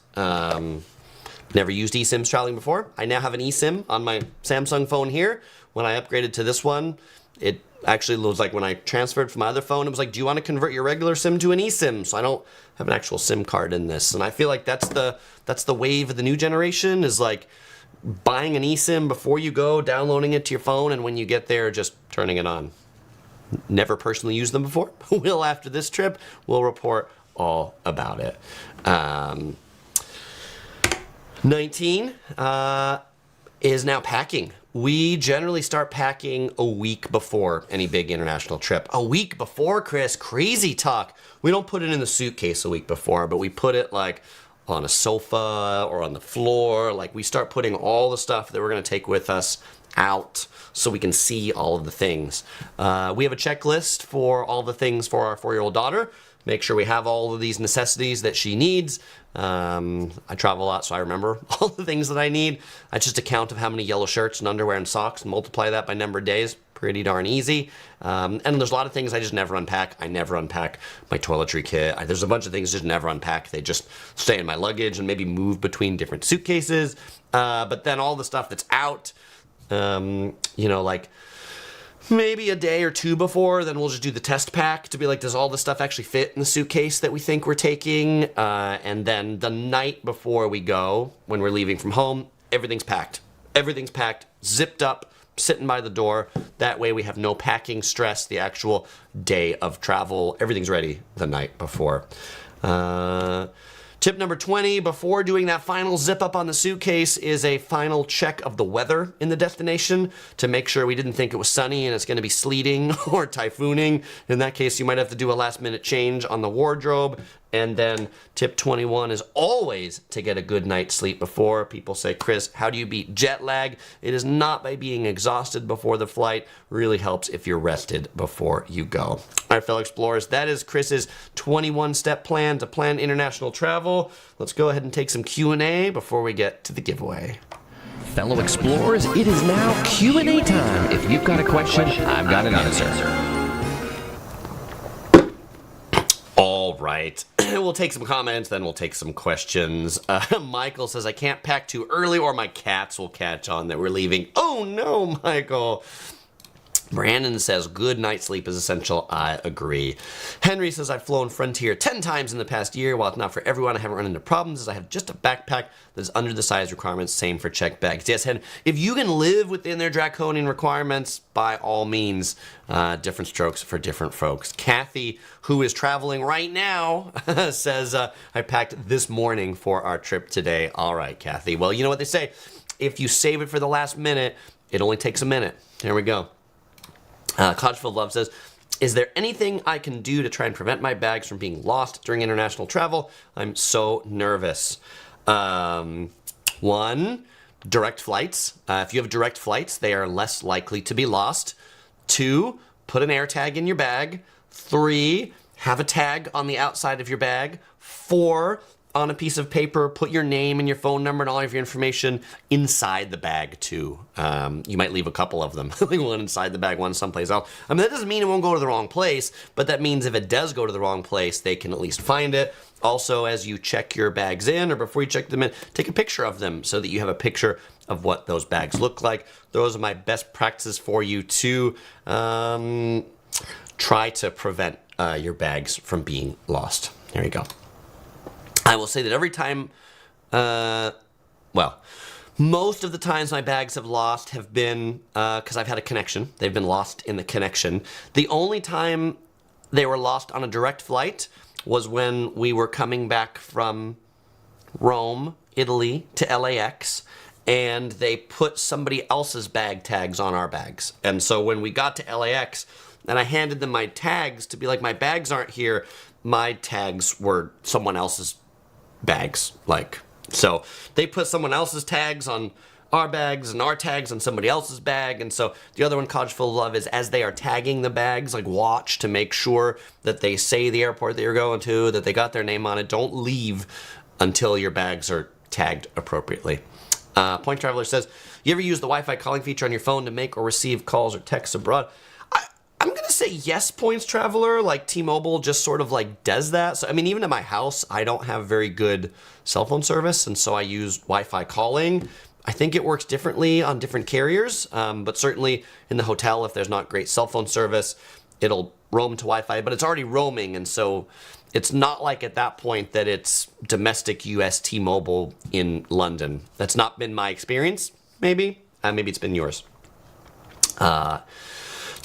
Never used eSIMs traveling before. I now have an eSIM on my Samsung phone here. When I upgraded to this one, it actually was like when I transferred from my other phone, it was like, do you want to convert your regular SIM to an eSIM? So I don't have an actual SIM card in this. And I feel like that's the wave of the new generation, is like buying an eSIM before you go, downloading it to your phone, and when you get there, just turning it on. Never personally used them before. Will after this trip. We'll report all about it. 19 is now packing. We generally start packing a week before any big international trip. A week before, Chris, crazy talk. We don't put it in the suitcase a week before, but we put it like on a sofa or on the floor. Like we start putting all the stuff that we're gonna take with us out so we can see all of the things. We have a checklist for all the things for our 4-year-old daughter. Make sure we have all of these necessities that she needs. I travel a lot, so I remember all the things that I need. I just a count of how many yellow shirts and underwear and socks and multiply that by number of days. Pretty darn easy. And there's a lot of things I just never unpack. I never unpack my toiletry kit. There's a bunch of things I just never unpack. They just stay in my luggage and maybe move between different suitcases. But then all the stuff that's out, you know, like maybe a day or two before, then we'll just do the test pack to be like, does all this stuff actually fit in the suitcase that we think we're taking? And then the night before we go, when we're leaving from home, everything's packed. Everything's packed, zipped up, sitting by the door. That way we have no packing stress the actual day of travel. Everything's ready the night before. Tip number 20, before doing that final zip up on the suitcase, is a final check of the weather in the destination to make sure we didn't think it was sunny and it's going to be sleeting or typhooning. In that case, you might have to do a last minute change on the wardrobe. And then tip 21 is always to get a good night's sleep before. People say, Chris, how do you beat jet lag? It is not by being exhausted before the flight. Really helps if you're rested before you go. All right, fellow explorers, that is Chris's 21-step plan to plan international travel. Let's go ahead and take some Q&A before we get to the giveaway. Fellow explorers, it is now Q&A time. If you've got a question, I've got an answer. All right, we'll take some comments, then we'll take some questions. Michael says, I can't pack too early or my cats will catch on that we're leaving. Oh no, Michael. Brandon says, good night's sleep is essential. I agree. Henry says, I've flown Frontier 10 times in the past year. While it's not for everyone, I haven't run into problems as I have just a backpack that is under the size requirements. Same for checked bags. Yes, Henry, if you can live within their draconian requirements, by all means, different strokes for different folks. Kathy, who is traveling right now, says, I packed this morning for our trip today. All right, Kathy. Well, you know what they say. If you save it for the last minute, it only takes a minute. Here we go. Codgefield Love says, is there anything I can do to try and prevent my bags from being lost during international travel? I'm so nervous. One, direct flights. If you have direct flights, they are less likely to be lost. 2, put an air tag in your bag. 3, have a tag on the outside of your bag. 4, on a piece of paper, put your name and your phone number and all of your information inside the bag too. You might leave a couple of them, one inside the bag, one someplace else. I mean, that doesn't mean it won't go to the wrong place, but that means if it does go to the wrong place, they can at least find it. Also, as you check your bags in or before you check them in, take a picture of them so that you have a picture of what those bags look like. Those are my best practices for you to try to prevent your bags from being lost. There you go. I will say that every time, most of the times my bags have lost have been because I've had a connection. They've been lost in the connection. The only time they were lost on a direct flight was when we were coming back from Rome, Italy, to LAX, and they put somebody else's bag tags on our bags. And so when we got to LAX, and I handed them my tags to be like, my bags aren't here, my tags were someone else's bags, so they put someone else's tags on our bags and our tags on somebody else's bag. And so the other one, Codgefield Love, is as they are tagging the bags, watch to make sure that they say the airport that you're going to, that they got their name on it. Don't leave until your bags are tagged appropriately. Point Traveler says, you ever use the Wi-Fi calling feature on your phone to make or receive calls or texts abroad? I'm going to say yes, Points Traveler. T-Mobile just sort of does that. So, I mean, even at my house, I don't have very good cell phone service. And so I use Wi-Fi calling. I think it works differently on different carriers. But certainly in the hotel, if there's not great cell phone service, it'll roam to Wi-Fi. But it's already roaming. And so it's not like at that point that it's domestic US T-Mobile in London. That's not been my experience, maybe. Maybe it's been yours.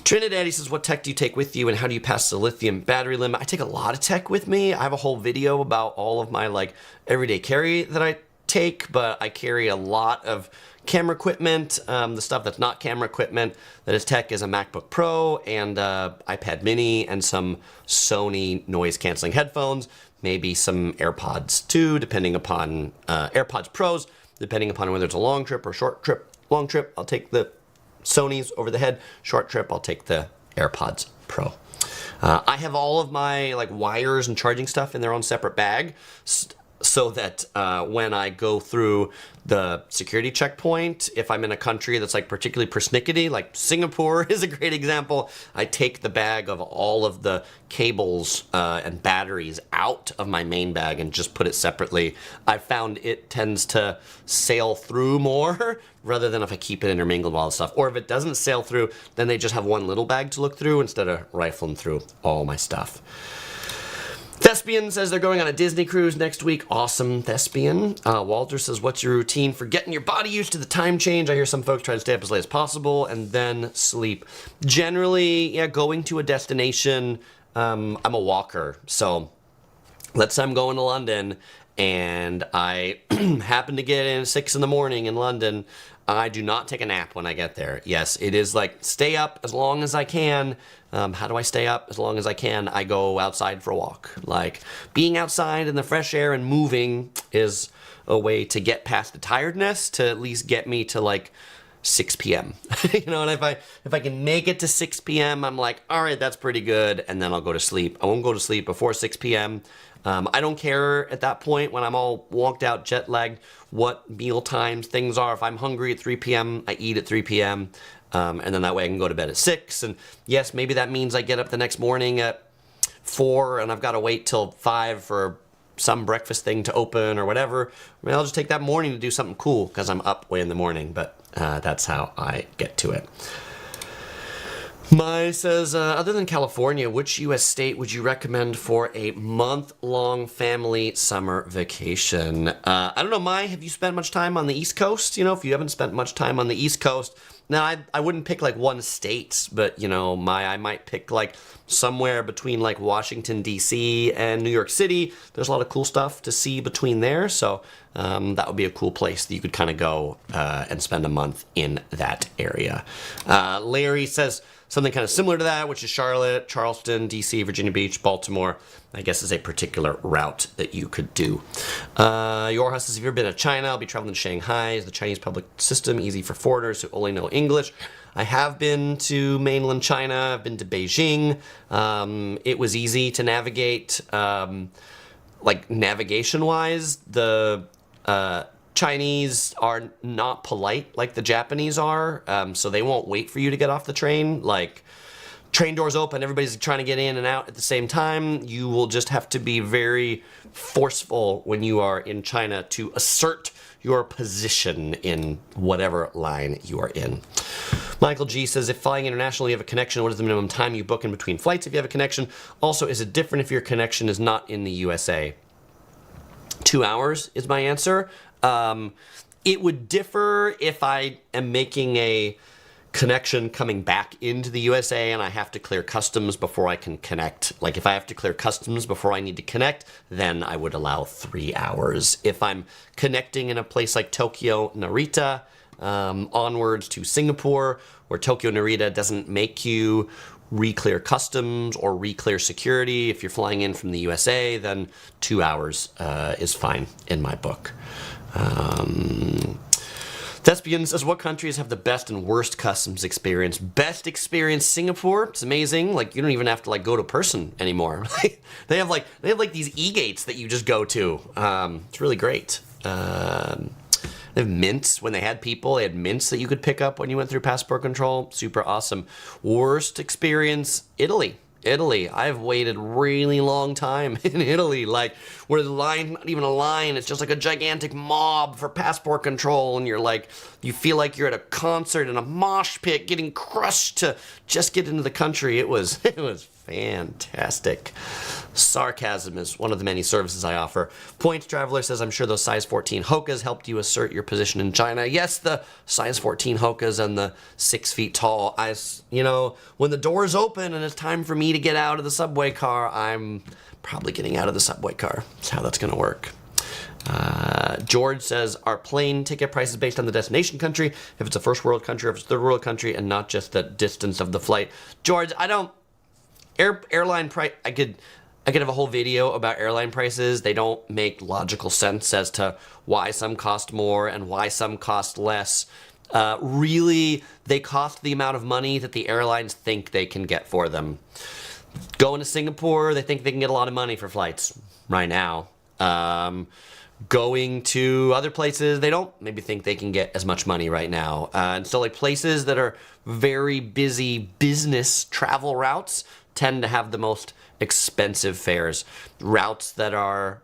Trinidad says, what tech do you take with you and how do you pass the lithium battery limit? I take a lot of tech with me. I have a whole video about all of my like everyday carry that I take, but I carry a lot of camera equipment. The stuff that's not camera equipment that is tech is a MacBook Pro and iPad mini and some Sony noise canceling headphones, maybe some AirPods too, depending upon AirPods Pros, depending upon whether it's a long trip or short trip. Long trip, I'll take the Sony's over the head. Short trip, I'll take the AirPods Pro. I have all of my like wires and charging stuff in their own separate bag, so that when I go through the security checkpoint, if I'm in a country that's like particularly persnickety, like Singapore is a great example, I take the bag of all of the cables and batteries out of my main bag and just put it separately. I found it tends to sail through more rather than if I keep it intermingled with all the stuff. Or if it doesn't sail through, then they just have one little bag to look through instead of rifling through all my stuff. Thespian says they're going on a Disney cruise next week. Awesome, Thespian. Walter says, what's your routine for getting your body used to the time change? I hear some folks try to stay up as late as possible and then sleep. Generally, yeah, going to a destination, I'm a walker. So let's say I'm going to London and I happen to get in 6 in the morning in London. I do not take a nap when I get there. Yes, it is like stay up as long as I can. How do I stay up as long as I can? I go outside for a walk. Like being outside in the fresh air and moving is a way to get past the tiredness, to at least get me to like 6 p.m. You know, and if I can make it to 6 p.m., I'm like, all right, that's pretty good, and then I'll go to sleep. I won't go to sleep before 6 p.m. I don't care at that point when I'm all walked out, jet lagged, what meal times things are. If I'm hungry at 3 p.m., I eat at 3 p.m., and then that way I can go to bed at 6. And yes, maybe that means I get up the next morning at 4 and I've got to wait till 5 for some breakfast thing to open or whatever. I mean, I'll just take that morning to do something cool because I'm up way in the morning, but that's how I get to it. Mai says, other than California, which U.S. state would you recommend for a month-long family summer vacation? I don't know, Mai, have you spent much time on the East Coast? You know, if you haven't spent much time on the East Coast, now I wouldn't pick like one state, but you know, Mai, I might pick like somewhere between like Washington, D.C. and New York City. There's a lot of cool stuff to see between there, so that would be a cool place that you could kind of go and spend a month in that area. Larry says something kind of similar to that, which is Charlotte, Charleston, D.C., Virginia Beach, Baltimore, I guess is a particular route that you could do. Your house says, have you ever been to China? I'll be traveling to Shanghai. Is the Chinese public system easy for foreigners who only know English? I have been to mainland China. I've been to Beijing. It was easy to navigate, like navigation-wise. The Chinese are not polite like the Japanese are, so they won't wait for you to get off the train. Like, train doors open, everybody's trying to get in and out at the same time. You will just have to be very forceful when you are in China to assert your position in whatever line you are in. Michael G says, if flying internationally, you have a connection, what is the minimum time you book in between flights if you have a connection? Also, is it different if your connection is not in the USA? 2 hours is my answer. It would differ if I am making a connection coming back into the USA and I have to clear customs before I can connect. Like if I have to clear customs before I need to connect, then I would allow 3 hours. If I'm connecting in a place like Tokyo, Narita, onwards to Singapore, where Tokyo, Narita doesn't make you re-clear customs or re-clear security. If you're flying in from the USA, then 2 hours is fine in my book. Thespian says, what countries have the best and worst customs experience? Best experience, Singapore. It's amazing. Like, you don't even have to like go to person anymore. they have like these e-gates that you just go to. It's really great. They have mints. When they had people, they had mints that you could pick up when you went through passport control. Super awesome. Worst experience, Italy. I've waited really long time in Italy, like where the line, not even a line, it's just like a gigantic mob for passport control, and you're like, you feel like you're at a concert in a mosh pit getting crushed to just get into the country. It was Fantastic. Sarcasm is one of the many services I offer. Points Traveler says, I'm sure those size 14 Hokas helped you assert your position in China. Yes, the size 14 Hokas and the 6 feet tall. When the doors open and it's time for me to get out of the subway car, I'm probably getting out of the subway car. That's how that's going to work. George says, are plane ticket prices based on the destination country? If it's a first world country or if it's a third world country, and not just the distance of the flight. George, airline price, I could have a whole video about airline prices. They don't make logical sense as to why some cost more and why some cost less. Really, they cost the amount of money that the airlines think they can get for them. Going to Singapore, they think they can get a lot of money for flights right now. Going to other places, they don't maybe think they can get as much money right now. And so like places that are very busy business travel routes tend to have the most expensive fares. Routes that are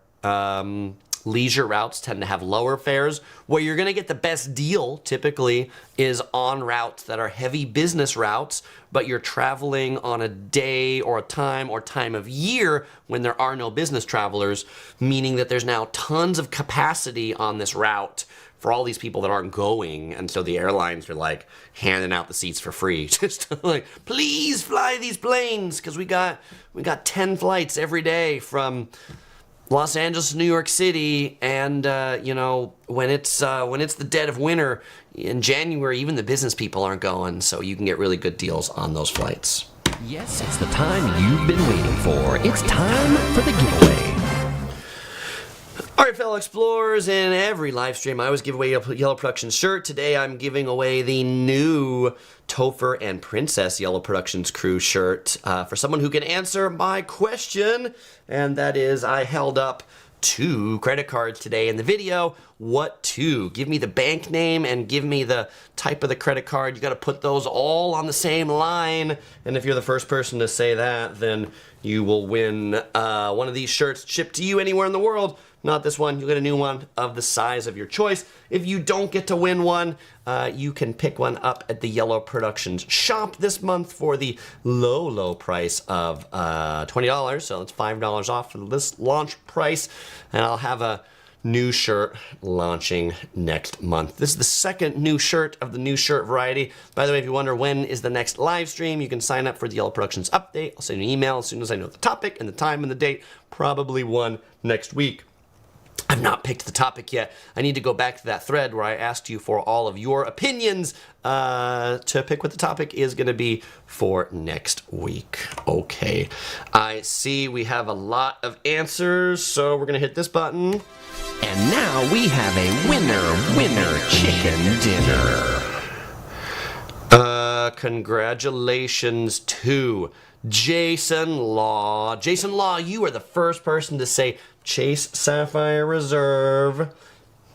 leisure routes tend to have lower fares. Where you're going to get the best deal typically is on routes that are heavy business routes, but you're traveling on a day or a time or time of year when there are no business travelers, meaning that there's now tons of capacity on this route for all these people that aren't going. And so the airlines are like handing out the seats for free. Just like, please fly these planes, because we got 10 flights every day from Los Angeles to New York City, and when it's the dead of winter in January, even the business people aren't going, so you can get really good deals on those flights. Yes, it's the time you've been waiting for. It's time for the giveaway. All right, fellow explorers, in every live stream, I always give away a Yellow Productions shirt. Today, I'm giving away the new Topher and Princess Yellow Productions crew shirt for someone who can answer my question, and that is, I held up 2 credit cards today in the video. What 2? Give me the bank name and give me the type of the credit card. You got to put those all on the same line, and if you're the first person to say that, then you will win one of these shirts shipped to you anywhere in the world. Not this one. You'll get a new one of the size of your choice. If you don't get to win one, you can pick one up at the Yellow Productions shop this month for the low price of $20. So it's $5 off for the list launch price. And I'll have a new shirt launching next month. This is the second new shirt of the new shirt variety. By the way, if you wonder when is the next live stream, you can sign up for the Yellow Productions update. I'll send you an email as soon as I know the topic and the time and the date. Probably one next week. I've not picked the topic yet. I need to go back to that thread where I asked you for all of your opinions to pick what the topic is going to be for next week. Okay, I see we have a lot of answers, so we're going to hit this button. And now we have a winner chicken dinner. Congratulations to Jason Law. Jason Law, you are the first person to say Chase Sapphire Reserve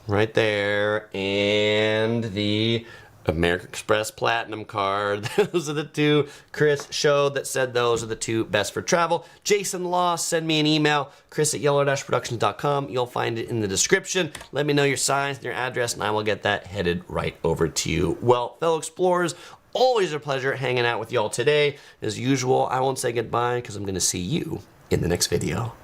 right there, and the American Express Platinum card. Those are the 2 Chris showed that said those are the 2 best for travel. Jason Law, send me an email, chris@yellow-productions.com. You'll find it in the description. Let me know your size and your address, and I will get that headed right over to you. Well, fellow explorers, always a pleasure hanging out with y'all today. As usual, I won't say goodbye because I'm going to see you in the next video.